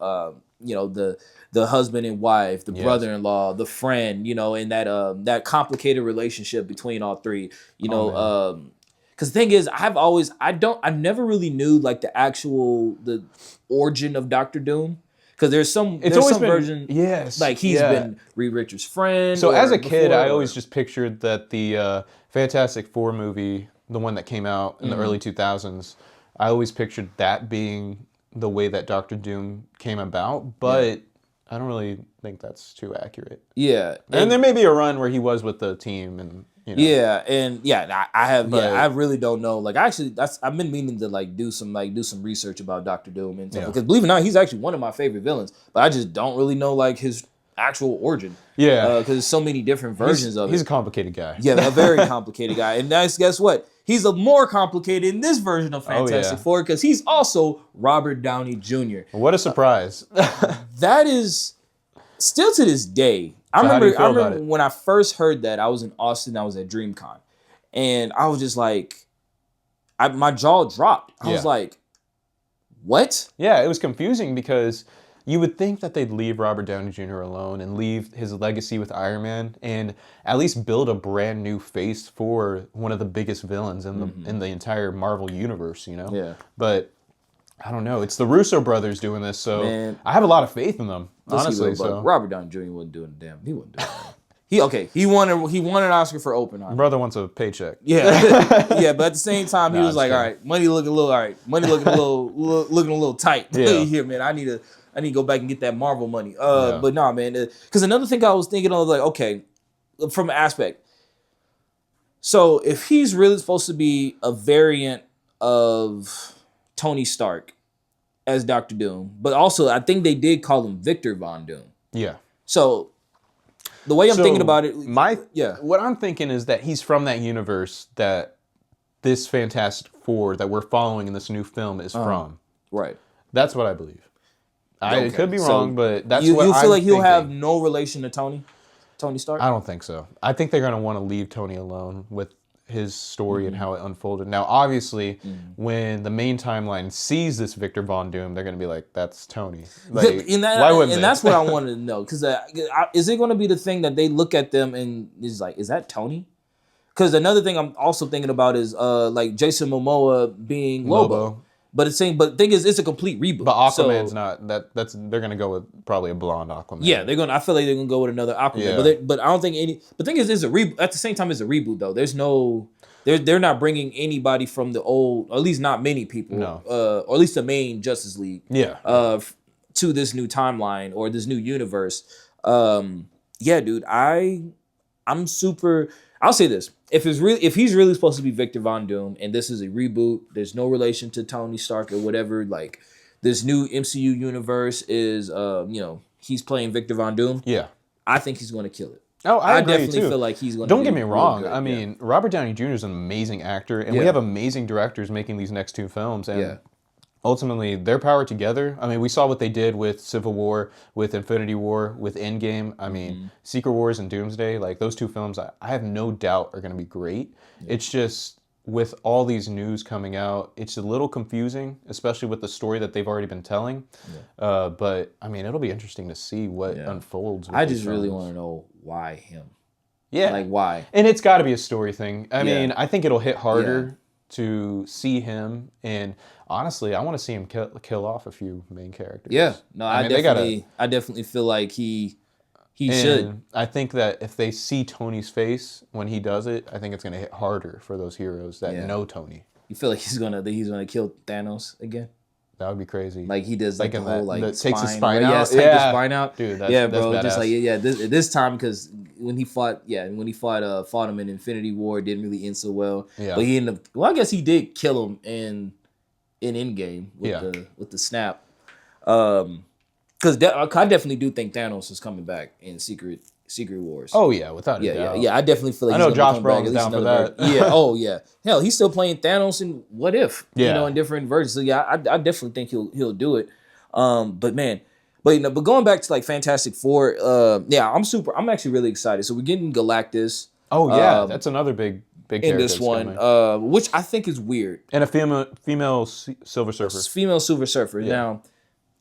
the husband and wife, the brother-in-law, the friend, and that complicated relationship between all three, because the thing is, I never really knew like the origin of Dr. Doom. Because there's some version, like he's been Reed Richards' friend. So as a kid, I always just pictured that the Fantastic Four movie, the one that came out in the early 2000s, I always pictured that being the way that Dr. Doom came about, but I don't really think that's too accurate. Yeah. And there may be a run where he was with the team and... I really don't know. Like, actually, I've been meaning to like do some research about Dr. Doom and stuff, because believe it or not, he's actually one of my favorite villains. But I just don't really know like his actual origin. Yeah, because there's so many different versions of it. He's a complicated guy. Yeah, a very complicated guy. And guess what? He's a more complicated in this version of Fantastic Four because he's also Robert Downey Jr. What a surprise! That is still to this day. I remember when I first heard that, I was in Austin, I was at DreamCon, and I was just like, my jaw dropped. I was like, what? Yeah, it was confusing because you would think that they'd leave Robert Downey Jr. alone and leave his legacy with Iron Man and at least build a brand new face for one of the biggest villains in the entire Marvel universe, Yeah. But I don't know. It's the Russo brothers doing this, so I have a lot of faith in them, honestly. But Robert Downey Jr. wasn't doing a damn. He wasn't doing that. He won an Oscar for Oppenheimer. Brother wants a paycheck. Yeah, yeah, but at the same time, he was like, kidding. all right, money looking a little tight Yeah. here, man. I need to go back and get that Marvel money. But nah, man, because another thing I was thinking of, like, okay, from an aspect. So if he's really supposed to be a variant of Tony Stark as Doctor Doom, but also I think they did call him Victor Von Doom. Yeah. So the way I'm thinking about it, what I'm thinking is that he's from that universe that this Fantastic Four that we're following in this new film is from. Right. That's what I believe. I could be So wrong, but that's you what feel I'm like he'll thinking. have no relation to Tony Stark? I don't think so. I think they're going to want to leave Tony alone with his story and how it unfolded. Now, obviously, when the main timeline sees this Victor Von Doom, they're going to be like, that's Tony. Like, why wouldn't they? And that's what I wanted to know. Because is it going to be the thing that they look at them and is like, is that Tony? Because another thing I'm also thinking about is like Jason Momoa being Lobo. But the thing is, it's a complete reboot. But Aquaman's not. They're gonna go with probably a blonde Aquaman. Yeah, I feel like they're gonna go with another Aquaman. Yeah. But I don't think any. But the thing is, it's a reboot. At the same time, it's a reboot though. There's no. They're not bringing anybody from the old, or at least not many people. No. Or at least the main Justice League. Yeah. To this new timeline or this new universe. Yeah, dude. I'm super. I'll say this: if he's really supposed to be Victor Von Doom, and this is a reboot, there's no relation to Tony Stark or whatever. Like this new MCU universe is, he's playing Victor Von Doom. Yeah, I think he's going to kill it. Oh, I agree definitely too. feel like he's going. Don't get me wrong. I mean, Robert Downey Jr. is an amazing actor, and we have amazing directors making these next two films. And ultimately, their power together. I mean, we saw what they did with Civil War, with Infinity War, with Endgame. I mean, Secret Wars and Doomsday. Like those two films, I have no doubt are going to be great. It's just with all these news coming out, it's a little confusing, especially with the story that they've already been telling. But I mean, it'll be interesting to see what unfolds. With I just really want to know why him. Yeah, like why? And it's got to be a story thing. I mean, I think it'll hit harder to see him, and honestly, I want to see him kill off a few main characters. Yeah, no, I definitely feel like he should. I think that if they see Tony's face when he does it, I think it's going to hit harder for those heroes that know Tony. You feel like he's gonna kill Thanos again? That would be crazy. Like he does, like the whole that spine, takes his spine out. Yeah, take the spine out. Dude, that's bro. That's just like this time, because when he fought him in Infinity War, it didn't really end so well. Yeah. But he ended up. Well, I guess he did kill him in Endgame with the snap. Because I definitely do think Thanos is coming back in Secret Wars. Oh yeah, without a doubt. Yeah. I definitely feel like I know Josh Brolin's down for that. Yeah. Oh yeah. Hell, he's still playing Thanos in What If? Yeah. In different versions. So yeah, I definitely think he'll do it. But going back to like Fantastic Four, I'm actually really excited. So we're getting Galactus. Oh yeah, that's another big in this one, which I think is weird. And a female Silver Surfer. Female Silver Surfer. Yeah. Now,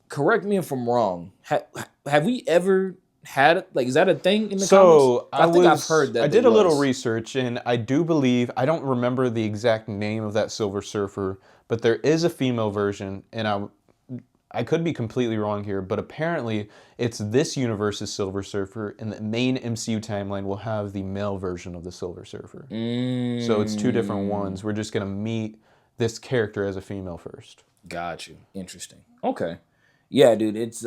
correct me if I'm wrong. Have we ever had, like, is that a thing in the comics? I think I've heard that. I did a little research, and I do believe, I don't remember the exact name of that Silver Surfer, but there is a female version, and I could be completely wrong here, but apparently it's this universe's Silver Surfer, and the main MCU timeline will have the male version of the Silver Surfer. So it's two different ones. We're just going to meet this character as a female first. Got you. Interesting. Okay. Yeah, dude, it's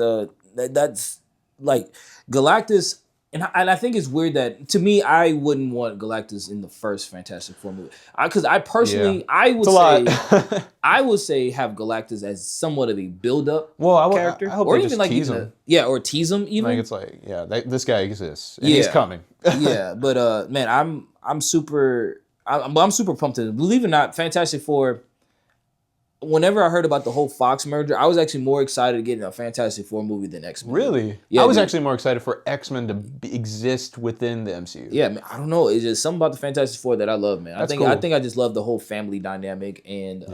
that's like Galactus, and I think it's weird that, to me, I wouldn't want Galactus in the first Fantastic Four movie, because I personally I would say have Galactus as somewhat of a build-up character, I hope or they even just tease him. or tease him even. Like it's like this guy exists and he's coming. But man, I'm super pumped to, believe it or not, Fantastic Four. Whenever I heard about the whole Fox merger, I was actually more excited to get in a Fantastic Four movie than X-Men. Really? Yeah, I was actually more excited for X-Men to exist within the MCU. Yeah, man, I don't know. It's just something about the Fantastic Four that I love, man. I think I just love the whole family dynamic, and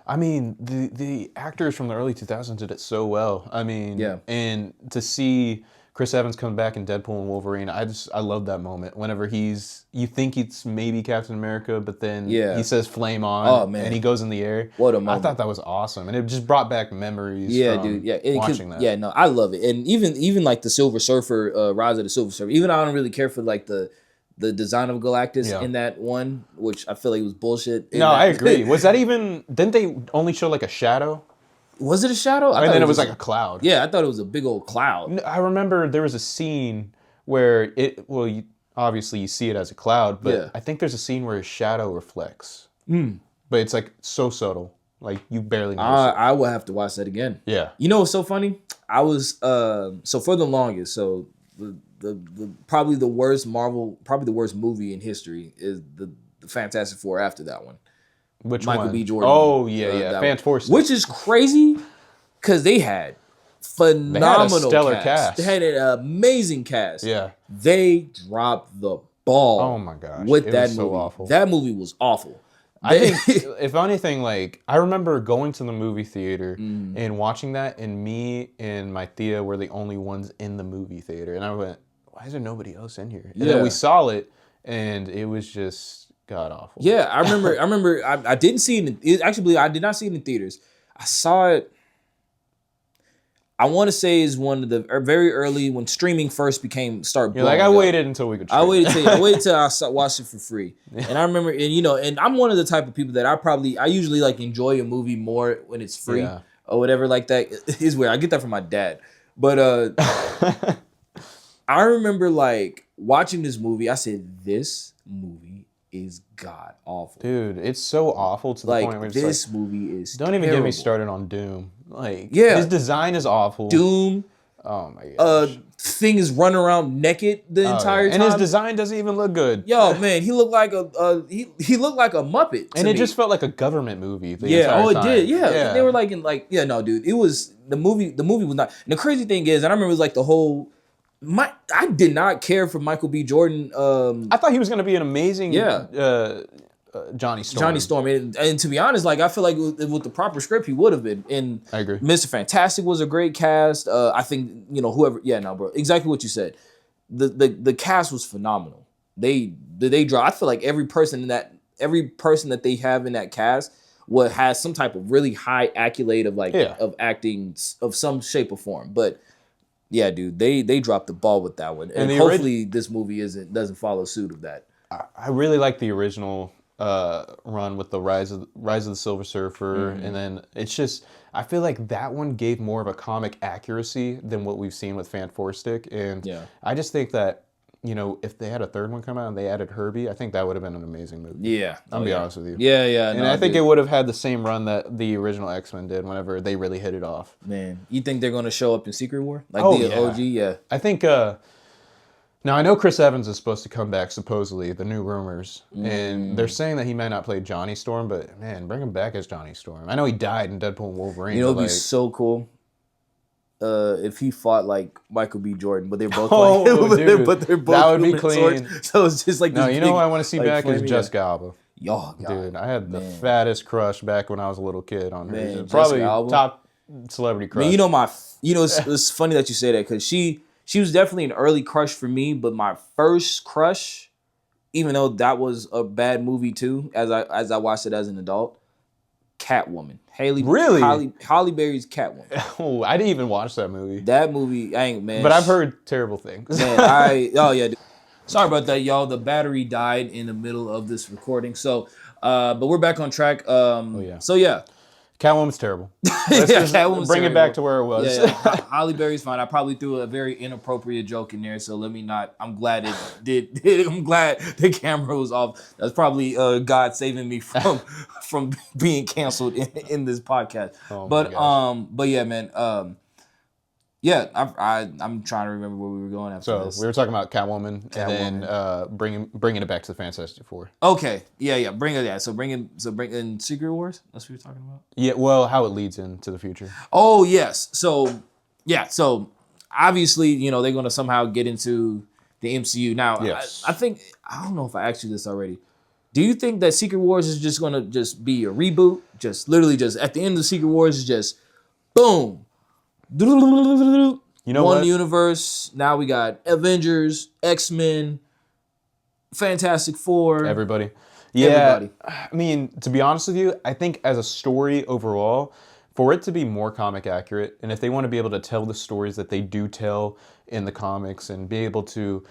I mean, the actors from the early 2000s did it so well. I mean, and to see Chris Evans comes back in Deadpool and Wolverine. I love that moment. Whenever you think it's maybe Captain America, but then he says "flame on," oh, man. and he goes in the air. What a moment! I thought that was awesome, and it just brought back memories. Yeah, from dude. Yeah, watching that. Yeah, no, I love it. And even like the Silver Surfer, Rise of the Silver Surfer. Even I don't really care for like the design of Galactus in that one, which I feel like was bullshit. No, I agree. Was that even? Didn't they only show like a shadow? Was it a shadow? And then it was like a cloud. Yeah, I thought it was a big old cloud. I remember there was a scene where obviously you see it as a cloud, but I think there's a scene where his shadow reflects. But it's like so subtle, like you barely notice it. I will have to watch that again. Yeah. You know what's so funny? I was so for the longest, so the probably the worst movie in history is the Fantastic Four after that one. Which Michael one? B. Jordan. Oh, yeah. Fantastic. Which is crazy because they had phenomenal stellar cast. They had an amazing cast. Yeah. They dropped the ball. Oh, my gosh. With that movie. So awful. That movie was awful. I think, if anything, like, I remember going to the movie theater and watching that, and me and my Thea were the only ones in the movie theater. And I went, why is there nobody else in here? And then we saw it, and it was just god awful. Yeah, I remember. I didn't see it. Actually, I did not see it in theaters. I saw it. I want to say is one of the very early when streaming first started. You're like, I waited until we could. I waited till I watched it for free. And I remember, and I'm one of the type of people that I usually like enjoy a movie more when it's free or whatever like that. It's weird. I get that from my dad, but I remember like watching this movie. I said, this movie is god awful, dude. It's so awful to the point where it's this movie is. Don't even get me started on Doom. Like, his design is awful. Doom. Oh my gosh. Thing is running around naked the entire time, and his design doesn't even look good. Yo, man, he looked like a he looked like a Muppet, and it just felt like a government movie. The entire time. It did. Yeah, they were like no, dude, it was the movie. The movie was not. And the crazy thing is, and I remember it was like the whole. I did not care for Michael B. Jordan. I thought he was going to be an amazing Johnny Storm. Johnny Storm. And to be honest, like I feel like with the proper script, he would have been. And I agree. Mr. Fantastic was a great cast. I think, whoever. Yeah, no, bro. Exactly what you said. The cast was phenomenal. They draw. I feel like every person that they have in that cast has some type of really high accolade of acting of some shape or form. But yeah, dude, they dropped the ball with that one, and hopefully this movie doesn't follow suit of that. I really like the original run with the Rise of the Silver Surfer, and then it's just I feel like that one gave more of a comic accuracy than what we've seen with Fantastic, and I just think that if they had a third one come out and they added Herbie, I think that would have been an amazing movie. Yeah, I'll be honest with you. Yeah. And I think it would have had the same run that the original X-Men did whenever they really hit it off. Man, you think they're going to show up in Secret War? OG? Yeah. I think, now I know Chris Evans is supposed to come back, supposedly, the new rumors. And they're saying that he might not play Johnny Storm, but man, bring him back as Johnny Storm. I know he died in Deadpool and Wolverine. It would be so cool. If he fought like Michael B. Jordan, but they're both that would be clean. Swords. So it's just like no, who I want to see back is Jessica Alba. Oh, God. Dude, I had the fattest crush back when I was a little kid on her. Probably top celebrity crush. Man, it's funny that you say that because she was definitely an early crush for me, but my first crush, even though that was a bad movie too, as I watched it as an adult, Catwoman. Halle Berry's Catwoman. Oh, I didn't even watch that movie. That movie, man. But I've heard terrible things. Man, sorry about that, y'all. The battery died in the middle of this recording. So, but we're back on track. So yeah. Catwoman's terrible. Catwoman's bring it back to where it was. Yeah. Halle Berry's fine. I probably threw a very inappropriate joke in there, so let me not. I'm glad it did. I'm glad the camera was off. That's probably God saving me from being canceled in this podcast. But yeah, man. I'm trying to remember where we were going after this. So we were talking about Catwoman. And then bringing it back to the Fantastic Four. Okay, yeah, bring it. Yeah, so bring in Secret Wars. That's what you're talking about. Yeah, well, how it leads into the future. Oh yes, so obviously they're going to somehow get into the MCU now. Yes. I think I don't know if I asked you this already. Do you think that Secret Wars is just going to just be a reboot? Just literally just at the end of Secret Wars is just boom. You know one what? universe. Now we got Avengers, X-Men, Fantastic Four. Everybody. Yeah. Everybody. I mean, to be honest with you, I think as a story overall, for it to be more comic accurate, and if they want to be able to tell the stories that they do tell in the comics and be able to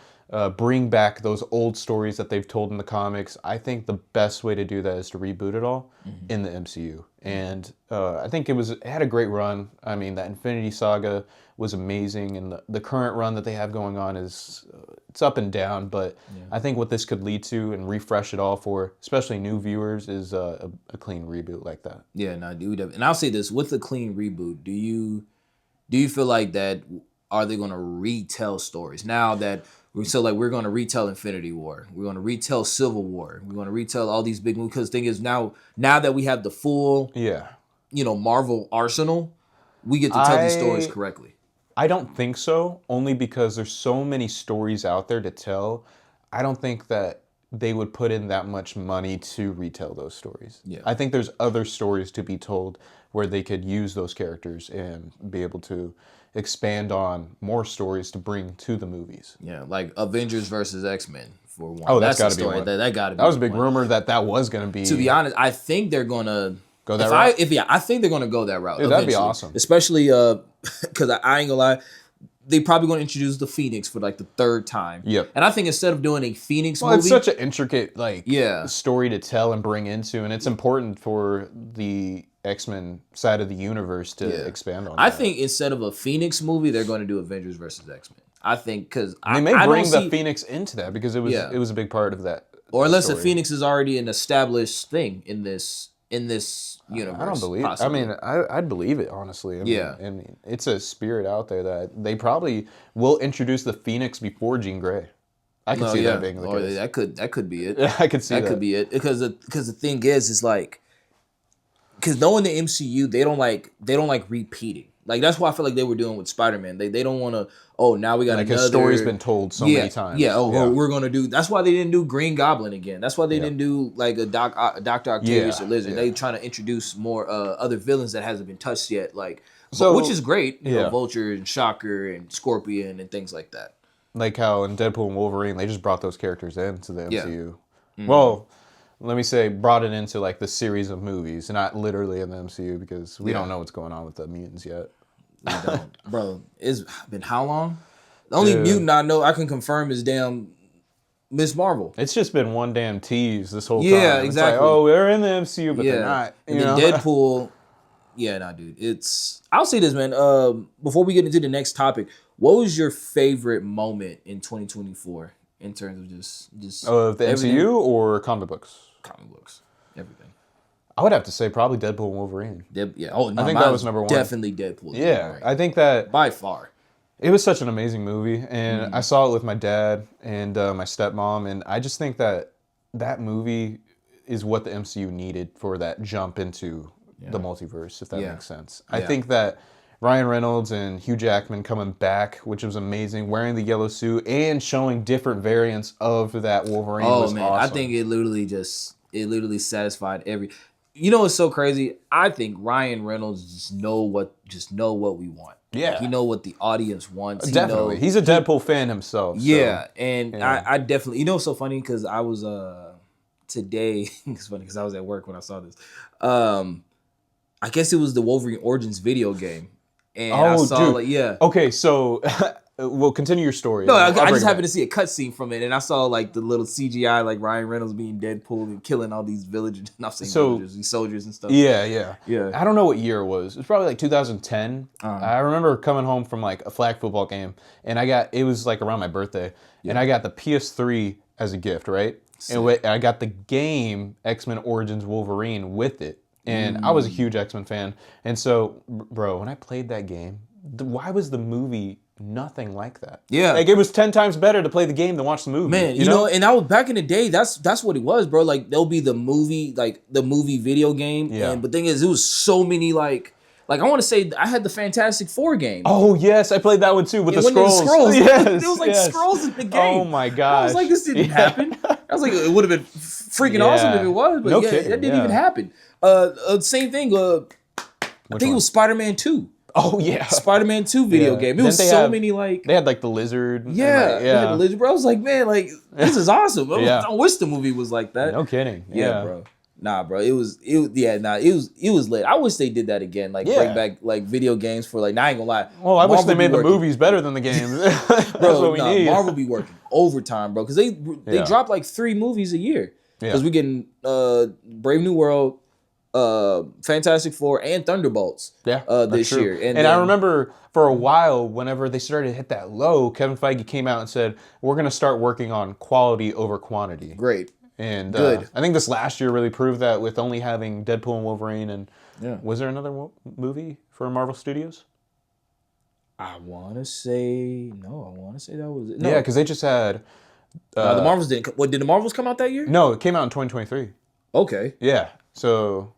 bring back those old stories that they've told in the comics, I think the best way to do that is to reboot it all in the MCU. And I think it had a great run. I mean, that Infinity Saga was amazing, and the current run that they have going on is it's up and down. But I think what this could lead to and refresh it all for, especially new viewers, is a clean reboot like that. Yeah, no, dude. And I'll say this: with the clean reboot, do you feel like that? Are they going to retell stories now that we're going to retell Infinity War, we're going to retell Civil War, we're going to retell all these big movies? Because the thing is now that we have the full Marvel arsenal, we get to tell these stories correctly. I don't think so, only because there's so many stories out there to tell. I don't think that they would put in that much money to retell those stories. Yeah. I think there's other stories to be told where they could use those characters and be able to expand on more stories to bring to the movies. Yeah, like Avengers versus X-Men for one. Oh, that's got to be one. That got to be. That was a big rumor that was going to be. To be honest, I think they're going to go that route. I think they're going to go that route. Dude, that'd be awesome. Especially because I ain't gonna lie, they probably going to introduce the Phoenix for like the third time. Yep. And I think instead of doing a Phoenix movie, it's such an intricate story to tell and bring into, and it's important for the X-Men side of the universe to expand on. I think instead of a Phoenix movie, they're going to do Avengers versus X-Men. I think because they may bring the Phoenix into that because it was a big part of that. Or unless the Phoenix is already an established thing in this universe. I don't believe it. I mean, I'd believe it, honestly. I mean, it's a spirit out there that they probably will introduce the Phoenix before Jean Grey. I can see that being the case. That could be it. I could see that. That could be it. Because the thing is like, because knowing the MCU, they don't like repeating. Like, that's what I feel like they were doing with Spider-Man. They don't want to, now we got another. His story's been told so many times. We're going to do. That's why they didn't do Green Goblin again. That's why they didn't do like a Dr. Octavius or Lizard. They trying to introduce more other villains that hasn't been touched yet, which is great. You know, Vulture and Shocker and Scorpion and things like that. Like how in Deadpool and Wolverine, they just brought those characters into the MCU. Mm-hmm. Well, let me say, brought it into like the series of movies, not literally in the MCU because we don't know what's going on with the mutants yet. We don't. Bro, it's been how long? The only mutant I can confirm is damn Miss Marvel. It's just been one damn tease this whole time. Yeah, exactly. It's like, they're in the MCU, but they're not. And then Deadpool. Dude. I'll say this, man. Before we get into the next topic, what was your favorite moment in 2024 in terms of just of the MCU or comic books? Comic books, everything. I would have to say probably Deadpool and Wolverine. I think that was number one. Definitely Deadpool. Yeah, I think that by far. It was such an amazing movie, and I saw it with my dad and my stepmom, and I just think that movie is what the MCU needed for that jump into the multiverse, if that makes sense. I think that Ryan Reynolds and Hugh Jackman coming back, which was amazing, wearing the yellow suit and showing different variants of that Wolverine was awesome. I think it literally satisfied every. You know what's so crazy? I think Ryan Reynolds just know what we want. Yeah. He know what the audience wants. Definitely. He's a Deadpool fan himself. Yeah. I definitely, you know what's so funny? Because I was, today, it's funny because I was at work when I saw this. I guess it was the Wolverine Origins video game. And I saw, Okay, so well, continue your story. No, I just happened to see a cutscene from it, and I saw like the little CGI, like Ryan Reynolds being Deadpool and killing all these villagers, these soldiers and stuff. Yeah. I don't know what year it was. It was probably like 2010. I remember coming home from like a flag football game, and it was like around my birthday, and I got the PS3 as a gift, right? And I got the game X-Men Origins Wolverine with it. And I was a huge X-Men fan. And so, bro, when I played that game, why was the movie nothing like that? Yeah. Like, it was 10 times better to play the game than watch the movie. Man, you know, and that was back in the day, that's what it was, bro. Like, there'll be the movie video game. Yeah. But the thing is, it was so many, like I want to say, I had the Fantastic Four game. Oh, yes, I played that one too, with the scrolls. Yes, there was like scrolls in the game. Oh, my gosh. I was like, this didn't happen. I was like, it would have been freaking awesome if it was, but that didn't even happen. Same thing. I think it was Spider-Man 2. Oh yeah, Spider-Man 2 video game. It was so many like they had like the lizard. Yeah, they had the lizard, bro. I was like, man, like this is awesome. Yeah. I wish the movie was like that. No kidding. Yeah, bro. Nah, bro. It was lit. I wish they did that again. Like bring back like video games for like. Nah, I ain't gonna lie. Well, I wish they made the movies better than the games. That's what we need. Marvel be working overtime, bro. Because they drop like 3 movies a year. Because we getting Brave New World, Fantastic Four, and Thunderbolts. This year. And then, I remember for a while, whenever they started to hit that low, Kevin Feige came out and said, "We're going to start working on quality over quantity." Great. And I think this last year really proved that with only having Deadpool and Wolverine. And was there another movie for Marvel Studios? I want to say that was it. No. Yeah, because they just had. The Marvels didn't. What did the Marvels come out that year? No, it came out in 2023. Okay. Yeah. So.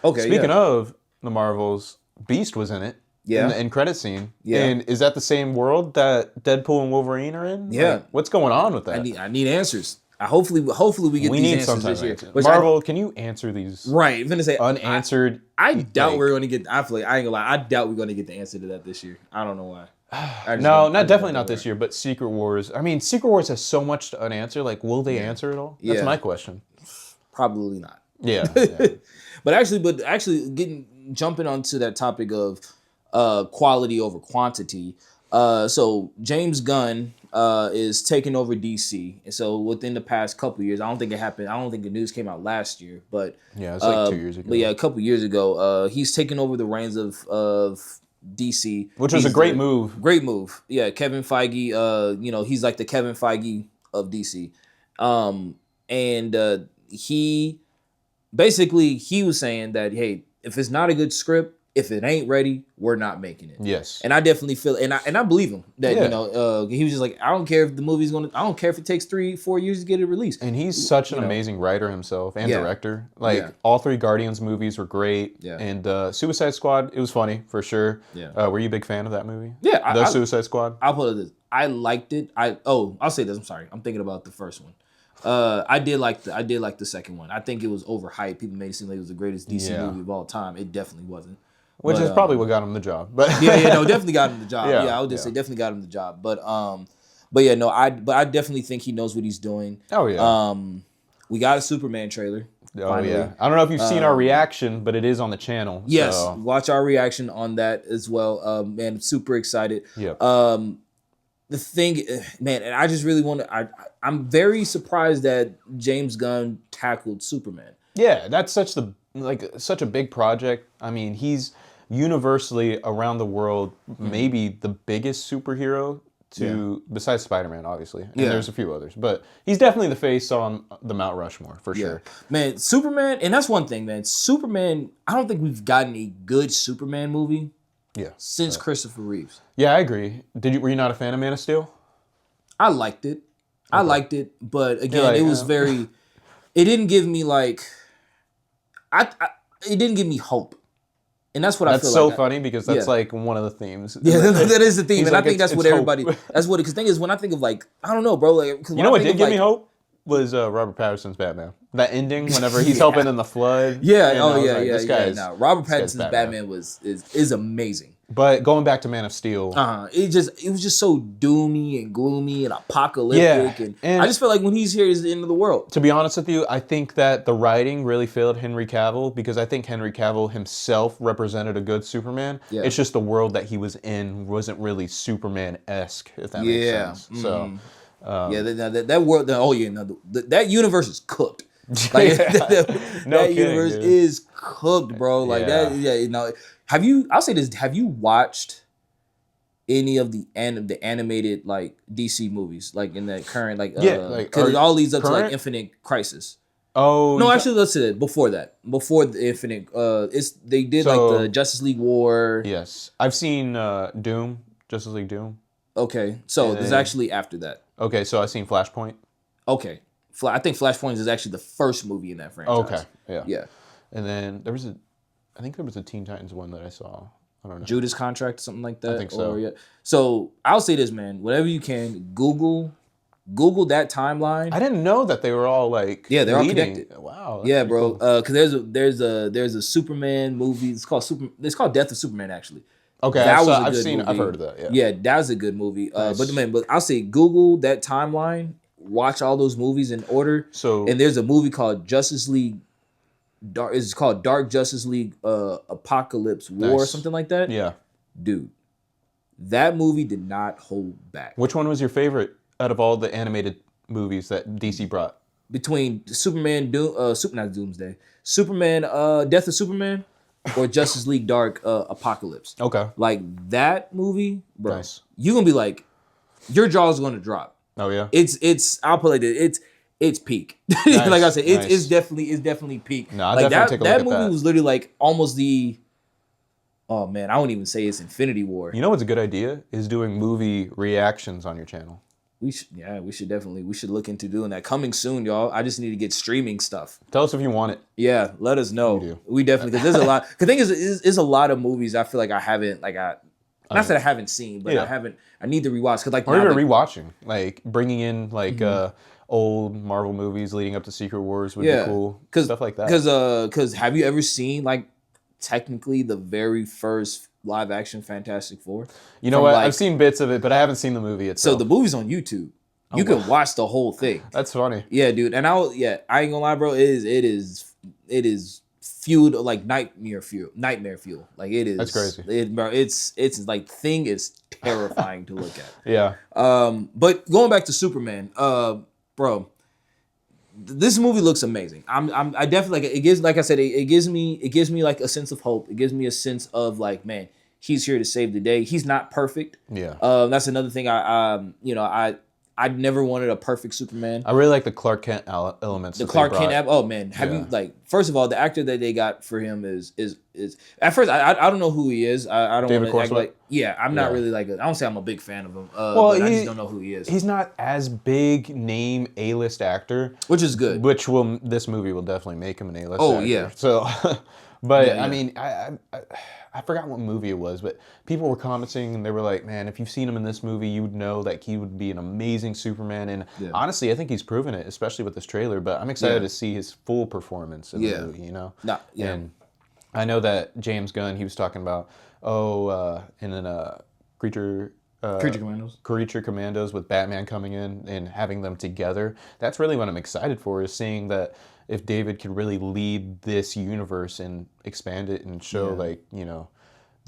Okay. Speaking of the Marvels, Beast was in it. Yeah. In the end credit scene. Yeah. And is that the same world that Deadpool and Wolverine are in? Yeah. Like, what's going on with that? I need answers. Hopefully we get these answers this year. Marvel, can you answer these? Right. I'm gonna say unanswered. I doubt we're gonna get. I feel like I ain't gonna lie. I doubt we're gonna get the answer to that this year. I don't know why. No, definitely not this year. But Secret Wars. I mean, Secret Wars has so much to unanswer. Like, will they answer it all? That's my question. Probably not. Yeah. But actually, jumping onto that topic of quality over quantity. So James Gunn is taking over DC, and so within the past couple of years, I don't think it happened. I don't think the news came out last year, but yeah, it's like 2 years ago. But yeah, a couple of years ago, he's taken over the reins of DC, which was a great move. Great move. Yeah, Kevin Feige. He's like the Kevin Feige of DC, and he was saying that, hey, if it's not a good script, if it ain't ready, we're not making it. Yes. And I definitely feel, and I believe him that, he was just like, I don't care if the movie's I don't care if it takes 3-4 years to get it released. And he's such an amazing writer himself and director. Like all 3 Guardians movies were great. Yeah. And Suicide Squad, it was funny for sure. Yeah. Were you a big fan of that movie? Yeah. Suicide Squad? I'll put it this. I liked it. I'll say this. I'm sorry. I'm thinking about the first one. I did like the second one. I think it was overhyped. People made it seem like it was the greatest DC movie of all time. It definitely wasn't. Which is probably what got him the job. But definitely got him the job. I would just say definitely got him the job. But I definitely think he knows what he's doing. Oh yeah. We got a Superman trailer. Finally. Yeah. I don't know if you've seen our reaction, but it is on the channel. Yes, watch our reaction on that as well. Man, I'm super excited. Yeah. The thing, man, and I just really want to. I'm very surprised that James Gunn tackled Superman. Yeah, that's such a big project. I mean, he's universally around the world maybe the biggest superhero besides Spider-Man, obviously. And there's a few others, but he's definitely the face on the Mount Rushmore for sure. Man, Superman, and that's one thing, man. Superman, I don't think we've gotten a good Superman movie since Christopher Reeves. Yeah, I agree. Were you not a fan of Man of Steel? I liked it. Okay. But again, it was very. It didn't give me like. It didn't give me hope, and that's what I feel. That's so funny because that's like one of the themes. Yeah, that is the theme, and I think that's what everybody. That's what. Because the thing is, when I think of like, I don't know, bro. Like, you know what did give me hope was Robert Pattinson's Batman. That ending, whenever he's helping in the flood. Yeah. Robert Pattinson's Batman is amazing. But going back to Man of Steel, it was just so doomy and gloomy and apocalyptic, and I just feel like when he's here is the end of the world. To be honest with you, I think that the writing really failed Henry Cavill because I think Henry Cavill himself represented a good Superman. Yeah. It's just the world that he was in wasn't really Superman-esque, if that makes sense. So, that world. That universe is cooked. Like that universe is cooked, bro. Like that. Yeah, I'll say this. Have you watched any of the animated like DC movies, like in the current because all leads up to like Infinite Crisis. Oh no, actually, let's say before that, before the Infinite, they did like the Justice League War. Yes, I've seen Doom, Justice League Doom. Okay, so there's actually after that. Okay, so I've seen Flashpoint. Okay, I think Flashpoint is actually the first movie in that franchise. Okay, yeah. And then I think there was a Teen Titans one that I saw. I don't know. Judas Contract, something like that. I think so. So I'll say this, man. Whatever you can, Google that timeline. I didn't know that they were all like. Yeah, they're all connected. Wow. Yeah, bro. Because there's a Superman movie. It's called Death of Superman, actually. Okay, That was a I've good seen, movie. I've heard of that. Yeah. Yeah, that was a good movie. Nice. But I'll say Google that timeline, watch all those movies in order. So And there's a movie called Justice League. It's called Dark Justice League Apocalypse War or Nice. something like that. yeah. Dude, that movie did not hold back. Which one was your favorite out of all the animated movies that DC brought? Between Superman, not Doomsday, Superman, Death of Superman, or Justice League Dark Apocalypse. Okay. Like that movie, bro. Nice. You're gonna be like, your jaw's gonna drop. Oh yeah. It's I'll put it like this, it's peak. Nice, Like I said, nice. it's definitely peak. No, I'll like definitely take a that look at movie that. was literally like almost the. Oh man, I won't even say it's Infinity War. You know what's a good idea is doing movie reactions on your channel. We should look into doing that. Coming soon, y'all. I just need to get streaming stuff. Tell us if you want it. Yeah, let us know. We do. We definitely, because there's a lot. The thing is a lot of movies I feel like I haven't not that I haven't seen, but Yeah. I need to rewatch because like Or now even rewatching, like bringing in like old Marvel movies leading up to Secret Wars would be cool. Stuff like that. Because have you ever seen like technically the very first live action Fantastic Four? You know From, what? like- I've seen bits of it, but I haven't seen the movie So itself. the movie's on YouTube. You can watch the whole thing. That's funny. Yeah, dude. And I ain't gonna lie, bro. It is fueled like nightmare fuel. Like it is. That's crazy. Bro, it's like thing is terrifying to look at. Yeah. But going back to Superman, bro, this movie looks amazing. I definitely like it. It gives, like I said, it gives me like a sense of hope. It gives me a sense of like, man, he's here to save the day. He's not perfect. Yeah. That's another thing. I never wanted a perfect Superman. I really like the Clark Kent elements. The that they Clark Kent brought. app. Oh man, have you like? First of all, the actor that they got for him is at first I don't know who he is. I don't David want to act Cornswell? like I'm not Yeah. really like I don't say I'm a big fan of him. Well, but I just don't know who he is, He's not as big name A-list actor, which is good. which this movie will definitely make him an A-list Oh, actor. yeah. So, but Yeah, I yeah. mean, I forgot what movie it was, but people were commenting and they were like, man, if you've seen him in this movie, you would know that he would be an amazing Superman. And honestly, I think he's proven it, especially with this trailer, but I'm excited to see his full performance in the movie, you know? And I know that James Gunn, he was talking about, Creature Commandos with Batman coming in and having them together. That's really what I'm excited for, is seeing that if David can really lead this universe and expand it and show like, you know,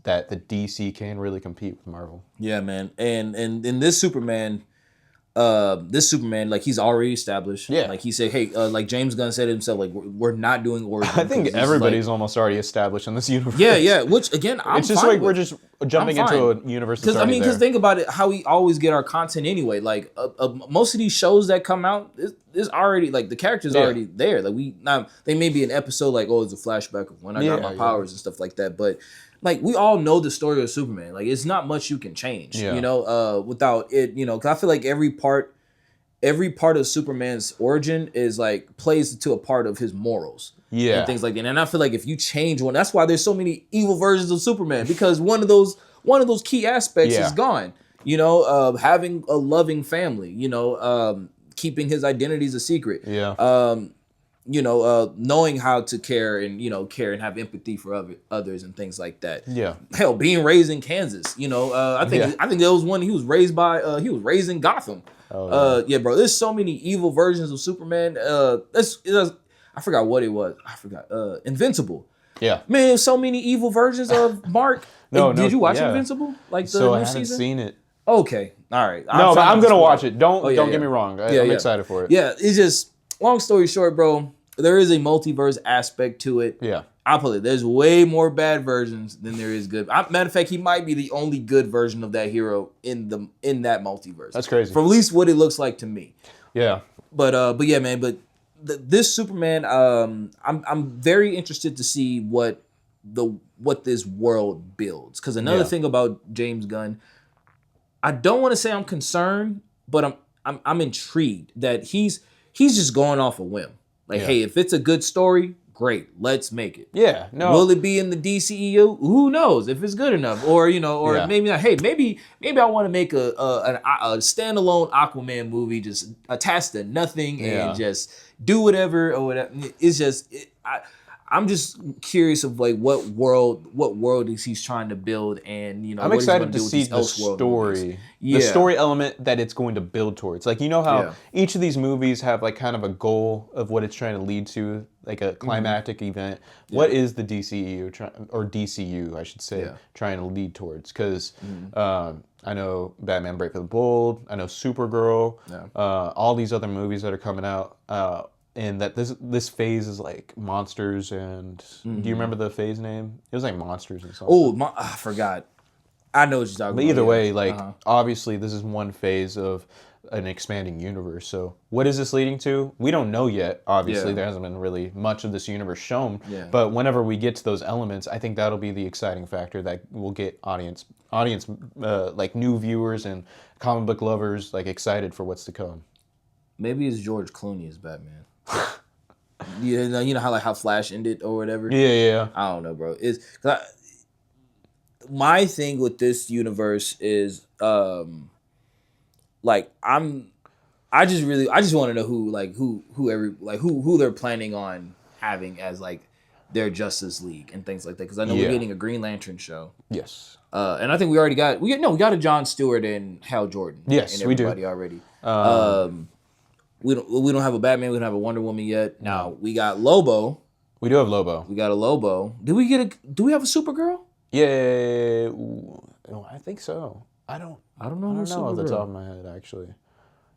that the DC can really compete with Marvel. Yeah, man. And in this Superman, like he's already established. Yeah. Like he said, hey, like James Gunn said himself, like we're not doing origin. I think because this is, everybody's like, almost already established in this universe. yeah. Which again, It's just fine like with. we're just jumping I'm into fine. a universe that's Because already there. think about it, how we always get our content anyway. Like most of these shows that come out, is already like the characters already there. Like they may be an episode like, oh, it's a flashback of when I got my powers and stuff like that. But like we all know the story of Superman. Like it's not much you can change, you know, without it, you know. Because I feel like every part of Superman's origin is like plays to a part of his morals. Yeah. And things like that. And I feel like if you change one, that's why there's so many evil versions of Superman, because one of those key aspects is gone. You know, having a loving family, you know, keeping his identities a secret. Yeah. You know, knowing how to care and have empathy for others and things like that. Yeah. Hell, being raised in Kansas, you know, I think there was one he was raised in Gotham. Oh, Yeah, bro. There's so many evil versions of Superman. I forgot what it was. Invincible. Yeah. Man, there's so many evil versions of Mark. Did you watch Invincible? Like the So I new haven't season? seen it. Okay. All right. No, but I'm gonna watch it. Don't yeah. get me wrong. I'm Yeah. excited for it. Yeah, it's just long story short, bro. There is a multiverse aspect to it. Yeah. I'll put it. There's way more bad versions than there is good. Matter of fact, he might be the only good version of that hero in that multiverse. That's crazy. From at least what it looks like to me. Yeah. But yeah, man. But this Superman, I'm very interested to see what this world builds. Because another thing about James Gunn, I don't want to say I'm concerned, but I'm intrigued that he's just going off a whim. Like, hey, if it's a good story, great, let's make it. Yeah. No. Will it be in the DCEU? Who knows if it's good enough, or maybe not. Hey, maybe I want to make a standalone Aquaman movie, just attached to nothing and just do whatever or whatever. It's just I'm just curious of like what world is he's trying to build, and you know, I'm what he's excited gonna to do with see these the Elseworld movies. story, Yeah. the story element that it's going to build towards. Like, you know how Yeah. each of these movies have like kind of a goal of what it's trying to lead to, like a climactic event. What is the or DCU, I should say, trying to lead towards? Because I know Batman Break of the Bold, I know Supergirl, all these other movies that are coming out. And that this phase is like monsters and do you remember the phase name? It was like monsters and something. Oh, I forgot. I know what you're talking But about. either way, like obviously this is one phase of an expanding universe. So what is this leading to? We don't know yet. Obviously, there hasn't been really much of this universe shown. Yeah. But whenever we get to those elements, I think that'll be the exciting factor that will get audience like new viewers and comic book lovers like excited for what's to come. Maybe it's George Clooney as Batman. You know how Flash ended or whatever. Yeah. I don't know, bro. My thing with this universe is like I just want to know who they're planning on having as like their Justice League and things like that, because I know we're getting a Green Lantern show. Yes. And I think we already got we got a Jon Stewart and Hal Jordan. Yes, and we do. Everybody already. We don't have a Batman. We don't have a Wonder Woman yet. Now we got Lobo. We do have Lobo. We got a Lobo. Do we have a Supergirl? Yeah, I think so. I don't know off the Supergirl. top of my head, actually.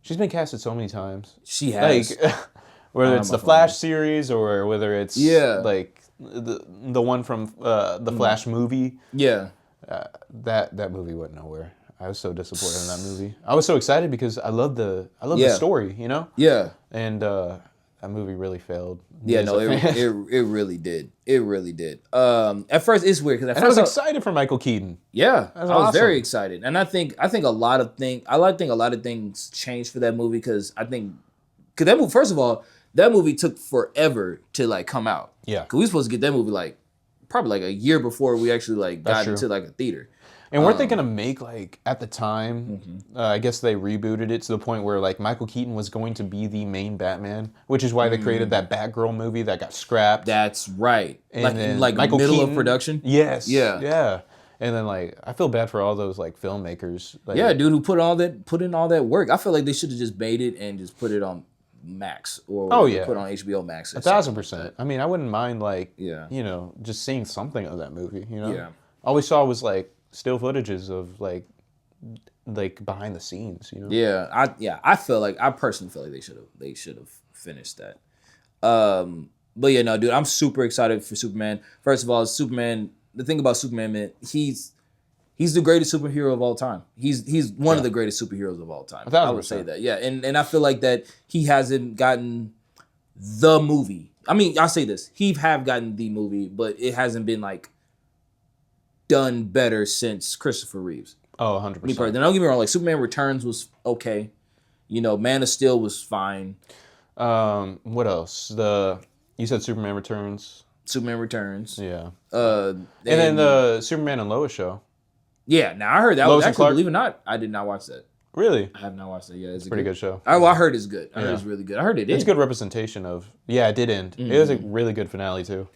She's been casted so many times. She has. Like, whether it's the Flash series or whether it's like the one from the Flash movie. Yeah. That movie went nowhere. I was so disappointed in that movie. I was so excited because I love the story, you know? Yeah. And that movie really failed. Yeah, no, it really did. It really did. At first it's weird because I was excited for Michael Keaton. Yeah, I was awesome. very excited, and I think a lot of things changed for that movie because that movie, first of all, that movie took forever to like come out. Yeah, because we were supposed to get that movie like probably like a year before we actually like got into like a theater. And weren't they gonna make like at the time? I guess they rebooted it to the point where like Michael Keaton was going to be the main Batman, which is why they created that Batgirl movie that got scrapped. That's right. And then like Michael middle Keaton, of production. Yes. Yeah. And then like I feel bad for all those like filmmakers. Like, yeah, dude, who put in all that work. I feel like they should have just made it and just put it on Max or put it on HBO Max. 1,000%. I mean, I wouldn't mind like just seeing something of that movie. You know. Yeah. All we saw was like still footages of like behind the scenes, you know. I personally feel like they should have finished that. But yeah, no, dude, I'm super excited for Superman. First of all, Superman. The thing about Superman, man, he's the greatest superhero of all time. He's one of the greatest superheroes of all time. 1,000%. I would say that. Yeah, and I feel like that he hasn't gotten the movie. I mean, I'll say this: he have gotten the movie, but it hasn't been like done better since Christopher Reeves. Oh, 100%. Then don't get me wrong, like Superman Returns was okay. You know, Man of Steel was fine. What else? You said Superman Returns. Superman Returns. Yeah. And then the Superman and Lois show. Yeah, now I heard that Lois was and actually, Clark? believe it or not, I did not watch that. Really? I have not watched that. Yeah, it's Pretty good show. I heard it's good. I heard it's really good. I heard it It's ended. good representation of. Yeah, it did end. It was a really good finale too.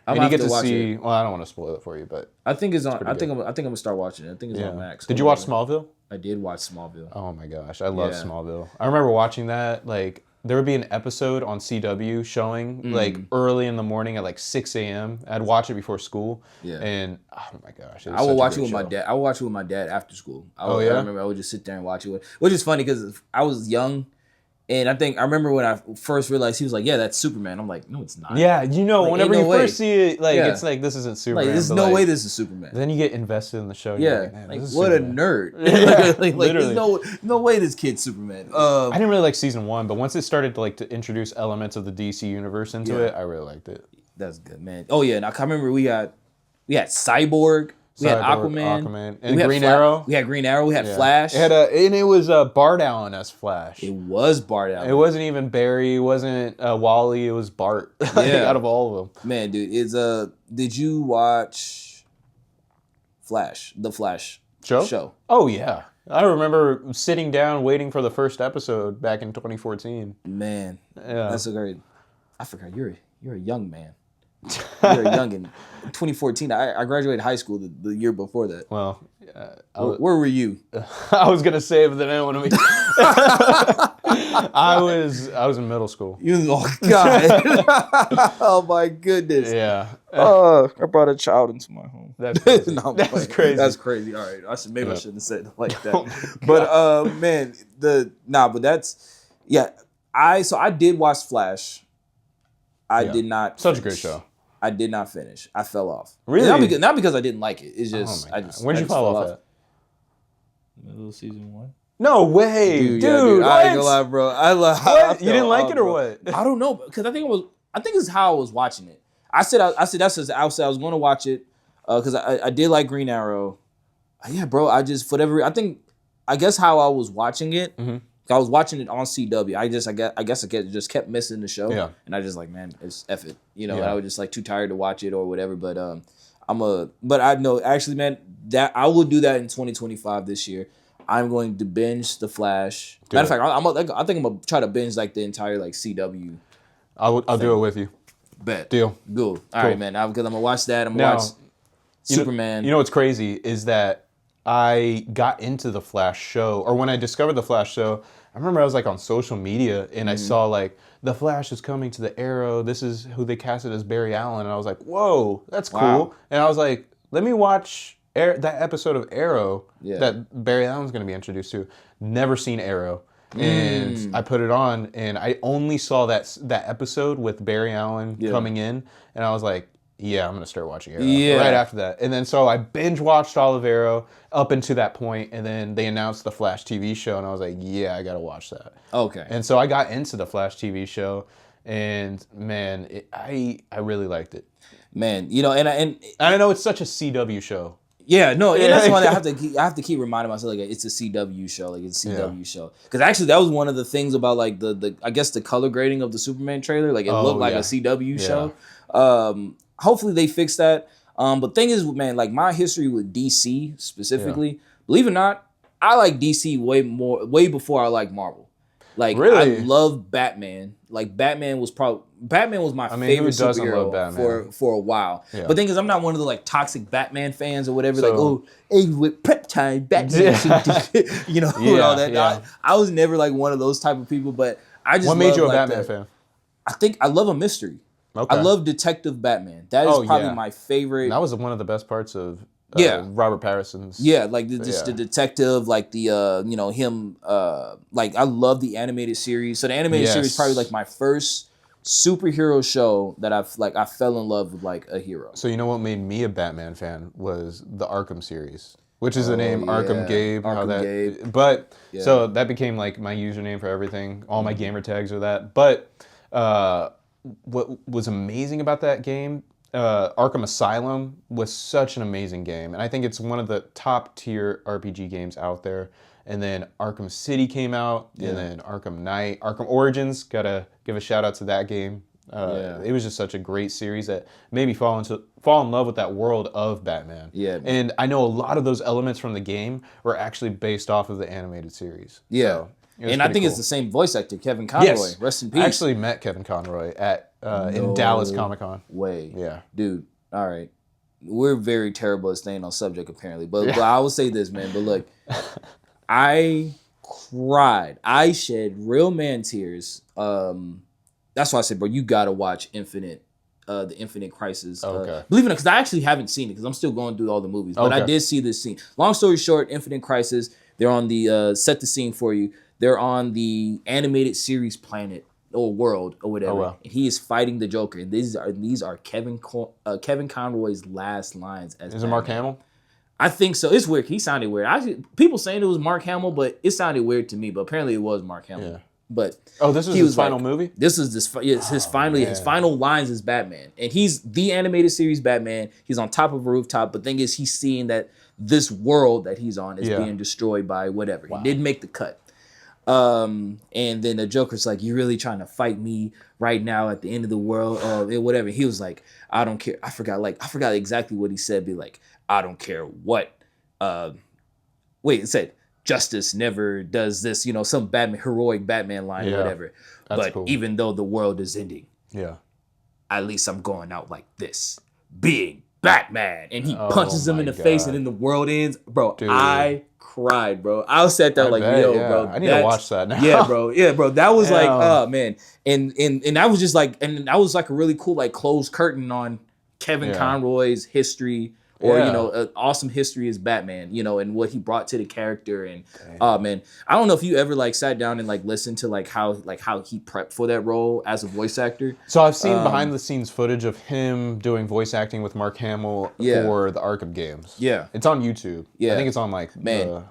I'm And you gonna get have to watch see. it. Well, I don't want to spoil it for you, but I think it's on. pretty I think I'm gonna start watching it. I think it's on Max. Did you watch Smallville? I did watch Smallville. Oh my gosh, I love Yeah. Smallville. I remember watching that. Like there would be an episode on CW showing like early in the morning at like 6 a.m. I'd watch it before school. Yeah. And oh my gosh, I would watch it with my dad. I would watch it with my dad after school. I remember I would just sit there and watch it, which is funny because I was young. And I remember when I first realized, he was like, yeah, that's Superman. I'm like, no, it's not. Yeah, like, whenever you first see it, like, Yeah. it's like, this isn't Superman. Like, there's no way this is Superman. Then you get invested in the show. And Yeah, you're like, man, like this is what Superman. a nerd. like Literally. there's no way this kid's Superman. I didn't really like season 1, but once it started to introduce elements of the DC universe into it, I really liked it. That's good, man. Oh yeah, and I remember we had Cyborg. We had Aquaman, and we had Green Arrow. We had Green Arrow. We had Flash. And it was Bart Allen as Flash. It was Bart Allen. It wasn't even Barry. It wasn't Wally. It was Bart. Out of all of them. Man, dude, did you watch the Flash show? Oh yeah, I remember sitting down waiting for the first episode back in 2014. Man, Yeah, that's a great. I forgot you're a young man. You're a youngin. 2014. I graduated high school the year before that. Well, where were you? I was gonna say, but then I didn't want to make. I was in middle school. Oh God! Oh my goodness! Yeah. I brought a child into my home. That's crazy. No, That's crazy. That's crazy. All right, I shouldn't have said it like that. Oh but man, but that's I did watch Flash. I did not. Such a great show. I did not finish. I fell off. Really? Not because I didn't like it. It's just Where'd you fall off at? Middle of season 1. No way, dude. I ain't gonna lie, bro. What? You didn't like it or what? I don't know, because I think it's how I was watching it. I said I said I was going to watch it because I did like Green Arrow. Yeah, bro. I just I guess how I was watching it. Mm-hmm. I was watching it on CW. I guess I just kept missing the show. Yeah. And I just like, man, it's F it. You know, and I was just like too tired to watch it or whatever. But but I know actually, man, that I will do that in 2025 this year. I'm going to binge The Flash. Matter of fact, I think I'm gonna try to binge like the entire like CW. I'll do it with you. Bet. Deal. Good. All right, man. Because I'm gonna watch that. I'm gonna watch Superman. You know what's crazy is that I got into the Flash show, or when I discovered the Flash show, I remember I was like on social media and I saw like the Flash is coming to the Arrow. This is who they casted as Barry Allen, and I was like, whoa, that's cool. Wow. And I was like, let me watch that episode of Arrow that Barry Allen's going to be introduced to. Never seen Arrow. And I put it on, and I only saw that episode with Barry Allen coming in, and I was like, yeah, I'm going to start watching Arrow right after that. And then so I binge watched all of Arrow up until that point, and then they announced the Flash TV show, and I was like, yeah, I got to watch that. Okay. And so I got into the Flash TV show, and man, I really liked it. Man, you know, and I know it's such a CW show. Yeah, no, and that's why I have to keep reminding myself like it's a CW show, like it's a CW show. Because actually, that was one of the things about like the I guess the color grading of the Superman trailer, like it looked like a CW show. Hopefully they fix that. But thing is, man, like my history with DC specifically, believe it or not, I like DC way before I like Marvel. Like really? I love Batman. Like Batman was my favorite superhero for a while. Yeah. But thing is, I'm not one of the like toxic Batman fans or whatever. So, like, oh, hey, with prep time, Batman, you know, and all that. Yeah. I was never like one of those type of people. But I just what made you a Batman fan? I think I love a mystery. Okay. I love Detective Batman. That is probably my favorite. And that was one of the best parts of Robert Pattinson's. Yeah, like the detective, like the him. Like I love the animated series. So the animated series is probably like my first superhero show that I fell in love with like a hero. So you know what made me a Batman fan was the Arkham series, which is the name ArkhamGabe. ArkhamGabe. But so that became like my username for everything. All my gamer tags are that. But what was amazing about that game, Arkham Asylum was such an amazing game. And I think it's one of the top tier RPG games out there. And then Arkham City came out, and then Arkham Knight, Arkham Origins, gotta give a shout out to that game. It was just such a great series that made me fall in love with that world of Batman. Yeah, and I know a lot of those elements from the game were actually based off of the animated series. Yeah. So, and I think it's the same voice actor, Kevin Conroy. Yes. Rest in peace. I actually met Kevin Conroy at in Dallas Comic-Con. Yeah. Dude, all right. We're very terrible at staying on subject, apparently. But I will say this, man. But look, I cried. I shed real man tears. That's why I said, bro, you got to watch the Infinite Crisis. Okay. Believe it or not, because I actually haven't seen it because I'm still going through all the movies. But I did see this scene. Long story short, Infinite Crisis, they're on the, set the scene for you. They're on the animated series planet or world or whatever. Oh, wow. And he is fighting the Joker. And these are Kevin Conroy's last lines as Is it Mark Hamill? I think so. It's weird. He sounded weird. People saying it was Mark Hamill, but it sounded weird to me. But apparently it was Mark Hamill. Yeah. But this is his final movie? This is his final lines as Batman. And he's the animated series Batman. He's on top of a rooftop. But thing is, he's seeing that this world that he's on is being destroyed by whatever. Wow. He didn't make the cut. And then the Joker's like, "You really trying to fight me right now at the end of the world?" Whatever. He was like, "I don't care." I forgot exactly what he said. Be like, "I don't care what." It said, "Justice never does this." You know, some heroic Batman line or whatever. But cool. Even though the world is ending, at least I'm going out like this, being Batman. And he Oh punches him in my the face, God. and then the world ends. Bro, Dude. I cried, bro. I was sat there I like, bet, yo, yeah. bro. I need to watch that now. Yeah, bro. Yeah, bro. That was like, Damn. oh man. And that was just like, and that was like a really cool like closed curtain on Kevin Yeah. Conroy's history, or Yeah. you know, an awesome history as Batman, you know, and what he brought to the character. And man, I don't know if you ever like sat down and like listened to like how he prepped for that role as a voice actor. So I've seen behind the scenes footage of him doing voice acting with Mark Hamill for the Arkham games. Yeah. It's on YouTube. Yeah. I think it's on like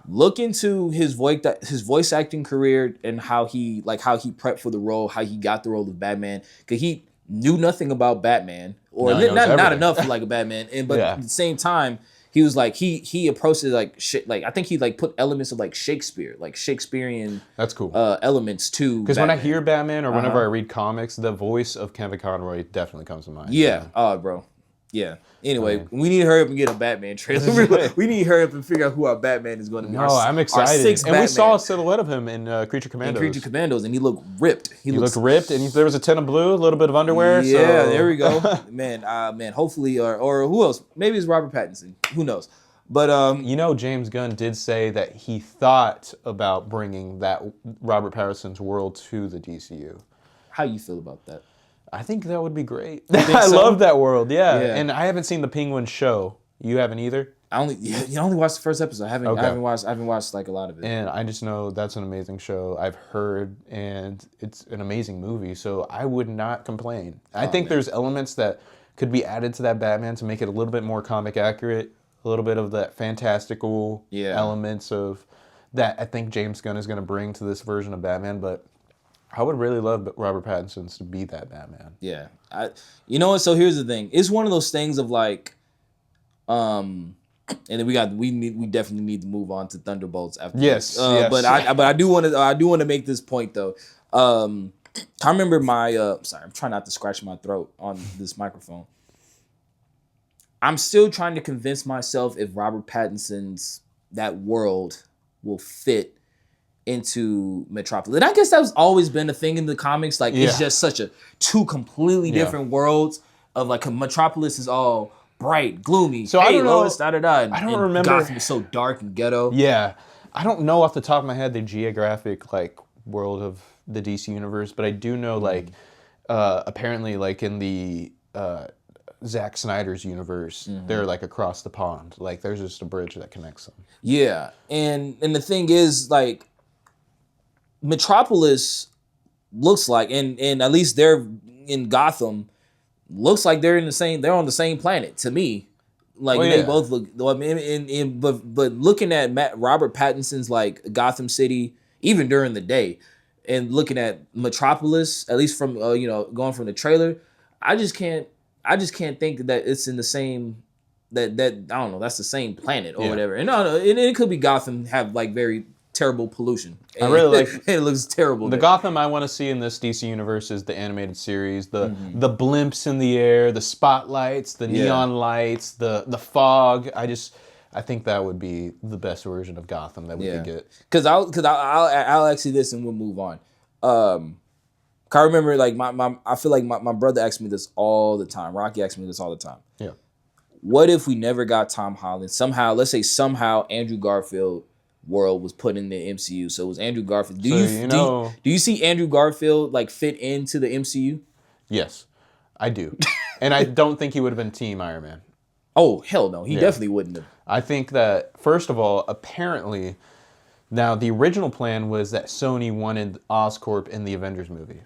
Look into his voice acting career and how he prepped for the role, how he got the role of Batman, because he knew nothing about Batman, or not enough like a Batman, but at the same time he was like he approached it like shit. Like I think he like put elements of like Shakespearean. That's cool. Elements to because when I hear Batman or whenever I read comics, the voice of Kevin Conroy definitely comes to mind. Yeah. Oh, bro. Yeah. Anyway, we need to hurry up and get a Batman trailer. We need to hurry up and figure out who our Batman is going to be. No, I'm excited. And we saw a silhouette of him in Creature Commandos. And he looked ripped. He looked ripped, and there was a tint of blue, a little bit of underwear. Yeah, so. there we go. Man, hopefully, or who else? Maybe it's Robert Pattinson. Who knows? But you know, James Gunn did say that he thought about bringing that Robert Pattinson's world to the DCU. How you feel about that? I think that would be great. I love that world. Yeah, and I haven't seen the Penguin show. You haven't either. I only watched the first episode. I haven't watched like a lot of it. And I just know that's an amazing show. I've heard, and it's an amazing movie. So I would not complain. I think there's elements that could be added to that Batman to make it a little bit more comic accurate. A little bit of that fantastical elements of that I think James Gunn is going to bring to this version of Batman. But I would really love Robert Pattinson to be that Batman. Yeah, you know what? So here's the thing. It's one of those things of like, and then we definitely need to move on to Thunderbolts after. Yes, this. But I do want to make this point though. I remember my sorry, I'm trying not to scratch my throat on this microphone. I'm still trying to convince myself if Robert Pattinson's that world will fit into Metropolis. And I guess that's always been a thing in the comics. Like it's just such a two completely different worlds of like Metropolis is all bright, gloomy. So I don't know. Lois, I don't remember. Gotham is so dark and ghetto. Yeah, I don't know off the top of my head the geographic like world of the DC universe, but I do know like apparently like in the Zack Snyder's universe, they're like across the pond. Like there's just a bridge that connects them. Yeah, and the thing is like Metropolis looks like, and at least they're in Gotham, looks like they're on the same planet to me. Like they both look. I mean, but looking at Robert Pattinson's like Gotham City, even during the day, and looking at Metropolis, at least from going from the trailer, I just can't think that it's in the same that I don't know, that's the same planet or whatever. And no, it could be Gotham have like very terrible pollution. And I really like it looks terrible. The Gotham I want to see in this DC universe is the animated series, the blimps in the air, the spotlights, the neon lights, the fog. I think that would be the best version of Gotham that we could get. Because I'll actually this and we'll move on. I remember like I feel like my brother asks me this all the time. Rocky asks me this all the time. Yeah. What if we never got Tom Holland? Let's say somehow Andrew Garfield world was put in the MCU. So it was Andrew Garfield. Do you see Andrew Garfield like fit into the MCU? Yes, I do. And I don't think he would have been Team Iron Man. Oh, hell no. He definitely wouldn't have. I think that, first of all, apparently, now the original plan was that Sony wanted Oscorp in the Avengers movie.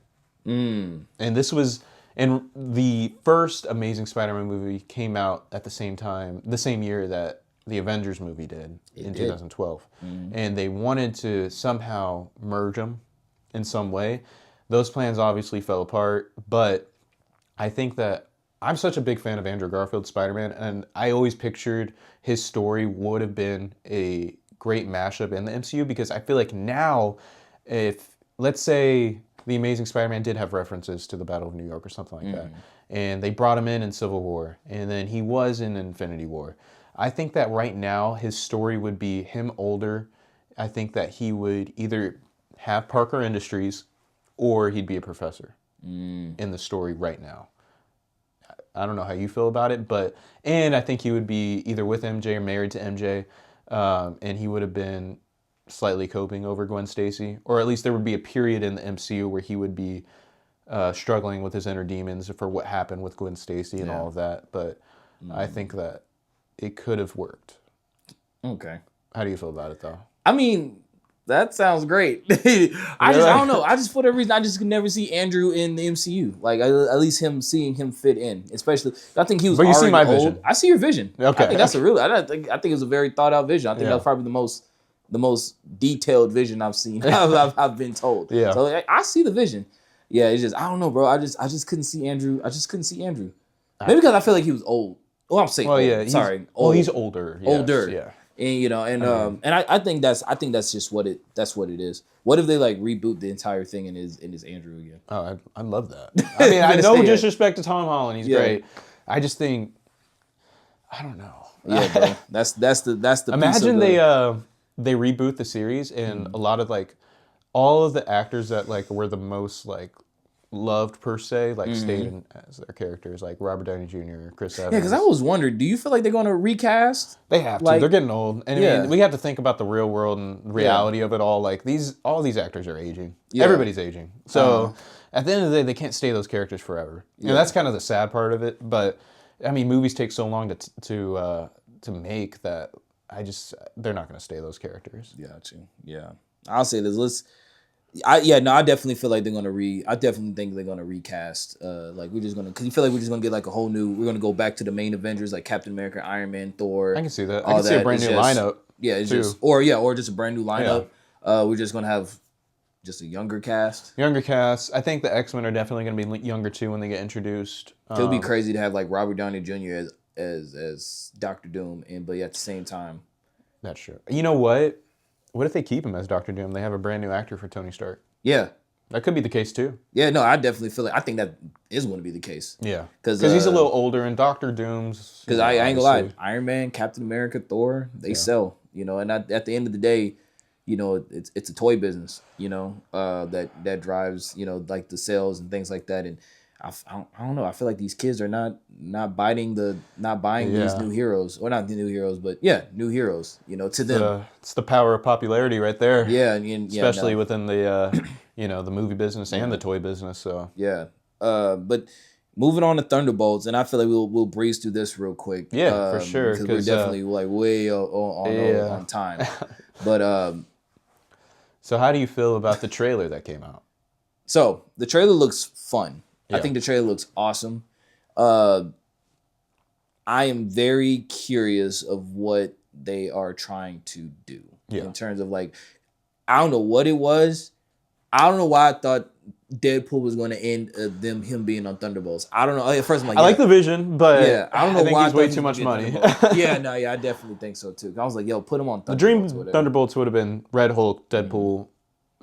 And this was, and the first Amazing Spider-Man movie came out at the same time, the same year that the Avengers movie did in 2012. And they wanted to somehow merge them in some way. Those plans obviously fell apart, but I think that I'm such a big fan of Andrew Garfield's Spider-Man, and I always pictured his story would have been a great mashup in the MCU, because I feel like now, if, let's say, The Amazing Spider-Man did have references to the Battle of New York or something like that, and they brought him in Civil War, and then he was in Infinity War. I think that right now, his story would be him older. I think that he would either have Parker Industries or he'd be a professor in the story right now. I don't know how you feel about it, and I think he would be either with MJ or married to MJ, and he would have been slightly coping over Gwen Stacy, or at least there would be a period in the MCU where he would be struggling with his inner demons for what happened with Gwen Stacy and all of that. But I think that it could have worked. Okay. How do you feel about it, though? I mean, that sounds great. I don't know. I just, for whatever reason, I just could never see Andrew in the MCU. Like, at least seeing him fit in, especially. I think he was. But you see my vision. I see your vision. Okay. I think that's I think it was a very thought out vision. I think that's probably the most detailed vision I've seen. I've been told. Yeah. So I see the vision. Yeah. It's just, I don't know, bro. I just couldn't see Andrew. Maybe because I feel like he was old. Well, I'm saying. Well, yeah. Sorry. Old. Well, he's older. Yes, older. Yeah. And I think that's just what it is. What if they like reboot the entire thing and is Andrew again? Oh, I love that. I mean, I no disrespect to Tom Holland, he's great. I just think, I don't know. Yeah, bro. That's the. Imagine they reboot the series and a lot of like all of the actors that like were the most like loved per se, like stayed in as their characters, like Robert Downey Jr., Chris Evans. Yeah, because I was wondering, do you feel like they're going to recast? They have to. They're getting old, and I mean, we have to think about the real world and reality of it all. Like all these actors are aging. Yeah. Everybody's aging. So at the end of the day, they can't stay those characters forever. Yeah. And that's kind of the sad part of it. But I mean, movies take so long to make that they're not going to stay those characters. Got you. Yeah, I'll say this. I definitely feel like I definitely think they're gonna recast. Like we're just gonna, because you feel like we're just gonna get like we're gonna go back to the main Avengers like Captain America, Iron Man, Thor. I can see that. I can see a brand new lineup. Yeah, it's just or just a brand new lineup. Yeah. We're just gonna have just a younger cast. I think the X-Men are definitely gonna be younger too when they get introduced. It would be crazy to have like Robert Downey Jr. as Doctor Doom, but at the same time. That's true. You know what? What if they keep him as Doctor Doom? They have a brand new actor for Tony Stark. Yeah. That could be the case too. Yeah, no, I definitely feel like, I think that is going to be the case. Yeah. Because he's a little older and Doctor Doom's... Because I ain't gonna lie, Iron Man, Captain America, Thor, they sell, and at the end of the day, it's a toy business, that drives, like the sales and things like that. And I don't know. I feel like these kids are not buying these new heroes, or not the new heroes, but new heroes. To them, it's the power of popularity right there. Yeah, especially within the the movie business and the toy business. So but moving on to Thunderbolts, and I feel like we'll breeze through this real quick. Yeah, for sure, because we're definitely like way on time. But so how do you feel about the trailer that came out? So the trailer looks fun. Yeah. I think the trailer looks awesome. I am very curious of what they are trying to do in terms of like, I don't know what it was. I don't know why I thought Deadpool was going to end him being on Thunderbolts. I don't know. At first I'm like, I like the vision, but I don't know why he's way too much money. I definitely think so too. I was like, put him on Thunderbolts. The dream Thunderbolts would have been Red Hulk, Deadpool,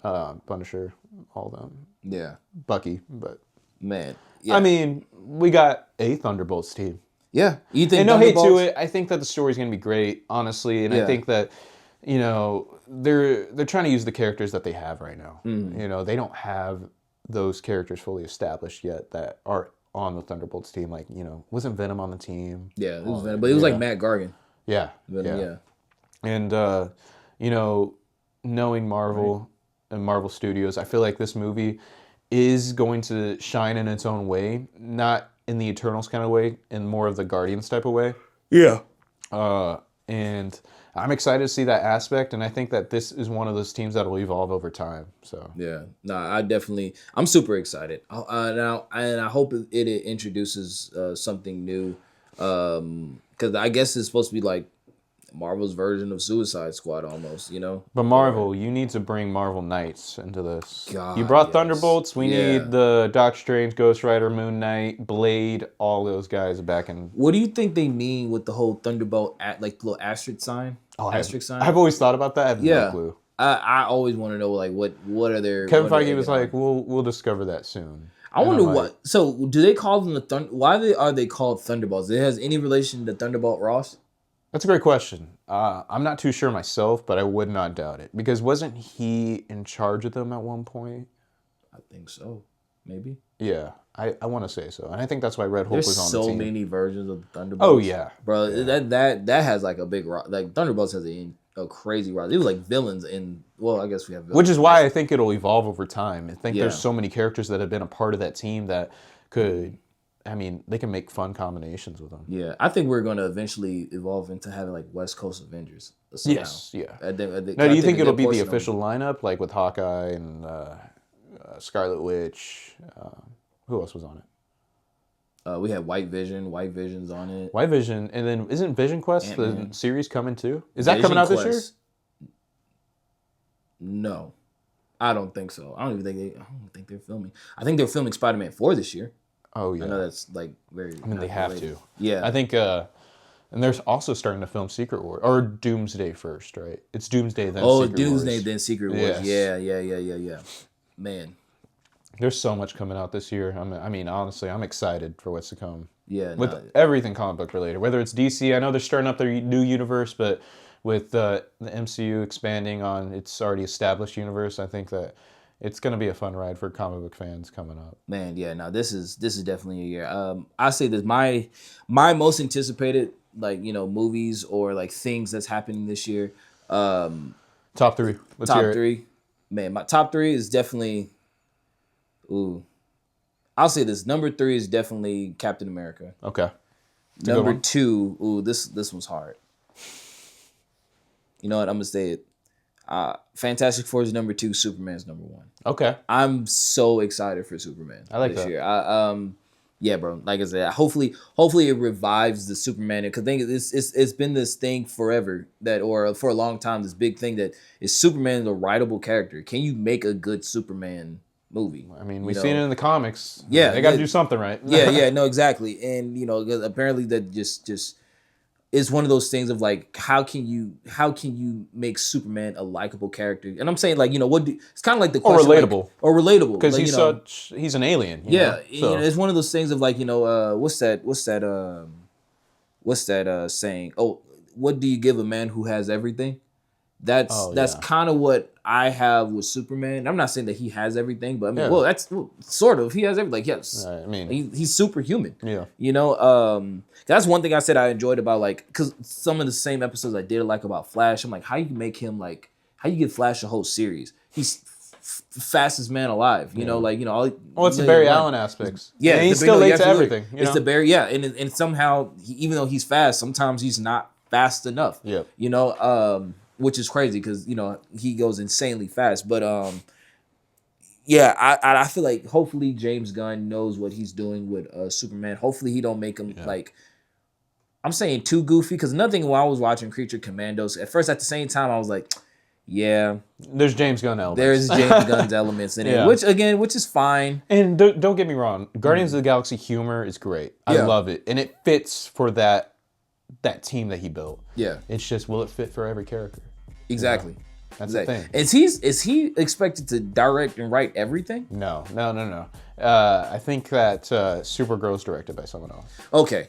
Punisher, all of them. Yeah. Bucky, but... Man, I mean, we got a Thunderbolts team. Yeah, you think? And no hate to it. I think that the story's gonna be great, honestly, and I think that they're trying to use the characters that they have right now. They don't have those characters fully established yet that are on the Thunderbolts team. Like wasn't Venom on the team? Yeah, it was Venom, but it was like Matt Gargan. Yeah, Venom, and knowing Marvel and Marvel Studios, I feel like this movie is going to shine in its own way, not in the Eternals kind of way, in more of the Guardians type of way. Yeah. And I'm excited to see that aspect, and I think that this is one of those teams that will evolve over time. So I'm super excited. Now, and I hope it introduces something new, because I guess it's supposed to be like Marvel's version of Suicide Squad almost, But Marvel, you need to bring Marvel Knights into this. God, you brought Thunderbolts. We need the Doctor Strange, Ghost Rider, Moon Knight, Blade, all those guys back in. What do you think they mean with the whole Thunderbolt like the little asterisk sign? Sign? I've always thought about that. I have no clue. I always want to know like what are their... Kevin Feige was like, we'll discover that soon. I wonder what... So do they call them why are they called Thunderbolts? It has any relation to Thunderbolt Ross? That's a great question. I'm not too sure myself, but I would not doubt it. Because wasn't he in charge of them at one point? I think so. Maybe. Yeah, I want to say so, and I think that's why Red Hulk There's was on so the team. many versions of the Thunderbolts. Oh yeah, bro. That has like a big like Thunderbolts has a crazy rise. It was like villains in. Well, I guess we have villains. Which is why I think it'll evolve over time. I think Yeah. there's so many characters that have been a part of that team that could. I mean, they can make fun combinations with them. Yeah, I think we're going to eventually evolve into having like West Coast Avengers. Somehow. Yes, yeah. Now, do you think it'll be the official lineup, like with Hawkeye and Scarlet Witch? Who else was on it? We had White Vision. White Vision's on it. White Vision, and then isn't Vision Quest Ant-Man. the series coming too? Is that coming out this year? No, I don't think so. I don't think they're filming. I think they're filming Spider-Man 4 this year. Oh yeah, I know that's like very. I mean, they have to. Yeah, I think, and they're also starting to film Secret War or Doomsday first, right? It's Doomsday then. Secret Doomsday Wars. then Secret Wars. Yes. Yeah. Man, there's so much coming out this year. I mean, honestly, I'm excited for what's to come. Yeah, with everything comic book related, whether it's DC. I know they're starting up their new universe, but with the MCU expanding on its already established universe, I think that it's going to be a fun ride for comic book fans coming up. Man, yeah, no, this is definitely a year. I say that my most anticipated movies or like things that's happening this year. Top three. Let's top hear it. three. Man, my top three is definitely. I'll say this. Number 3 is definitely Captain America. Okay. Number 2, this one's hard. You know what? I'm gonna say it. Fantastic Four is number 2. Superman's number 1. Okay. I'm so excited for Superman. I like this that. year. Yeah, bro. Like I said, hopefully it revives the Superman. Because I think it's been this thing forever or for a long time, this big thing that is Superman the writable character. Can you make a good Superman movie? I mean, we've seen it in the comics. Yeah, they got to do something right. yeah, no, exactly. And apparently that just is one of those things of like how can you make Superman a likable character? And I'm saying it's kind of like the question, or relatable because he's an alien. It's one of those things of like what's that saying? Oh, what do you give a man who has everything? That's kind of what I have with Superman. I'm not saying that he has everything, but I mean, that's sort of. He has everything. Like, yes, I mean, he's superhuman. Yeah. That's one thing I said I enjoyed about because some of the same episodes I did like about Flash. I'm like, how you make him how you give Flash a whole series? He's fastest man alive. It's the Barry Allen aspects. Yeah, and he's still late to everything. It's the Barry. Yeah, and somehow even though he's fast, sometimes he's not fast enough. Yeah. Which is crazy because he goes insanely fast. But I feel like hopefully James Gunn knows what he's doing with Superman. Hopefully he don't make him I'm saying too goofy, because nothing when I was watching Creature Commandos at first, at the same time I was like, yeah, there's James Gunn elements. There's James Gunn's elements in it, which is fine. And don't get me wrong, Guardians of the Galaxy humor is great. I love it, and it fits for that team that he built. Yeah, it's just, will it fit for every character? Exactly. That's the thing. Is he expected to direct and write everything? No. I think that Supergirl's directed by someone else. Okay.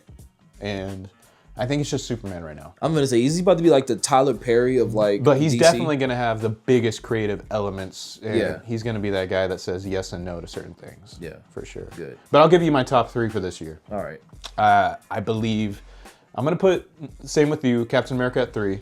And I think it's just Superman right now. I'm gonna say, is he about to be like the Tyler Perry of But he's DC? definitely gonna have the biggest creative elements. And he's gonna be that guy that says yes and no to certain things. Yeah, for sure. Good. But I'll give you my top 3 for this year. All right. I believe I'm gonna put, same with you, Captain America at 3,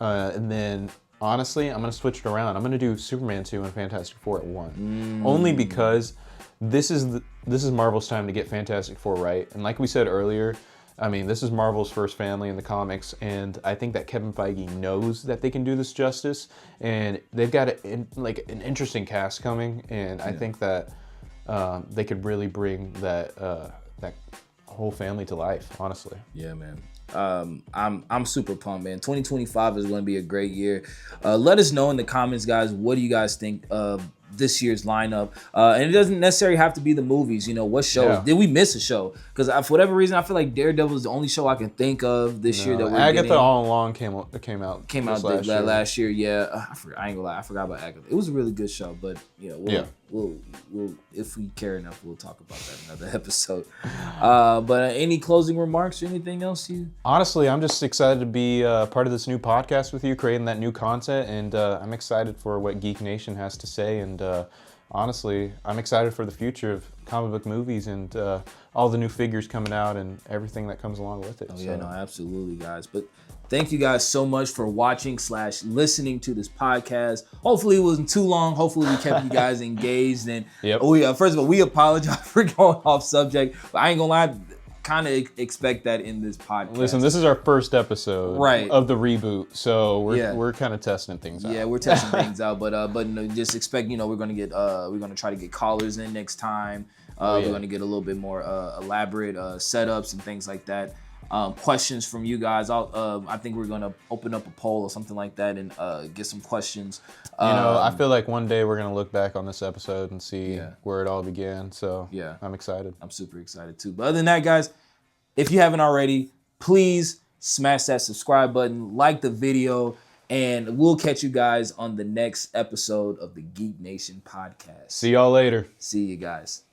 and then honestly I'm gonna switch it around. I'm gonna do Superman 2 and Fantastic Four at 1, only because this is Marvel's time to get Fantastic Four right. And like we said earlier, I mean, this is Marvel's first family in the comics, and I think that Kevin Feige knows that they can do this justice, and they've got an interesting cast coming, and I think that they could really bring that whole family to life, honestly. Yeah, man. I'm super pumped, man. 2025 is going to be a great year. Let us know in the comments, guys. What do you guys think of this year's lineup? And it doesn't necessarily have to be the movies. What shows? Did we miss a show? Because for whatever reason, I feel like Daredevil is the only show I can think of this year that we're Agatha getting. All Along came out last year. Yeah, I ain't gonna lie, I forgot about Agatha. It was a really good show, but we'll if we care enough, we'll talk about that in another episode. But any closing remarks or anything else you? Honestly, I'm just excited to be part of this new podcast with you, creating that new content, and I'm excited for what Geek Nation has to say, and honestly, I'm excited for the future of comic book movies and all the new figures coming out and everything that comes along with it. Oh yeah, no, absolutely, guys. But thank you guys so much for watching / listening to this podcast. Hopefully it wasn't too long. Hopefully we kept you guys engaged. And first of all, we apologize for going off subject, but I ain't gonna lie, kind of expect that in this podcast. Listen, this is our first episode of the reboot, so we're kind of testing things out. Yeah, we're testing things out, but no, just expect, we're gonna try to get callers in next time. We're gonna get a little bit more elaborate setups and things like that. Questions from you guys. I think we're gonna open up a poll or something like that and get some questions. I feel like one day we're gonna look back on this episode and see where it all began. So yeah, I'm excited. I'm super excited too. But other than that, guys, if you haven't already, please smash that subscribe button, like the video, and we'll catch you guys on the next episode of the Geek Nation podcast. See y'all later. See you guys.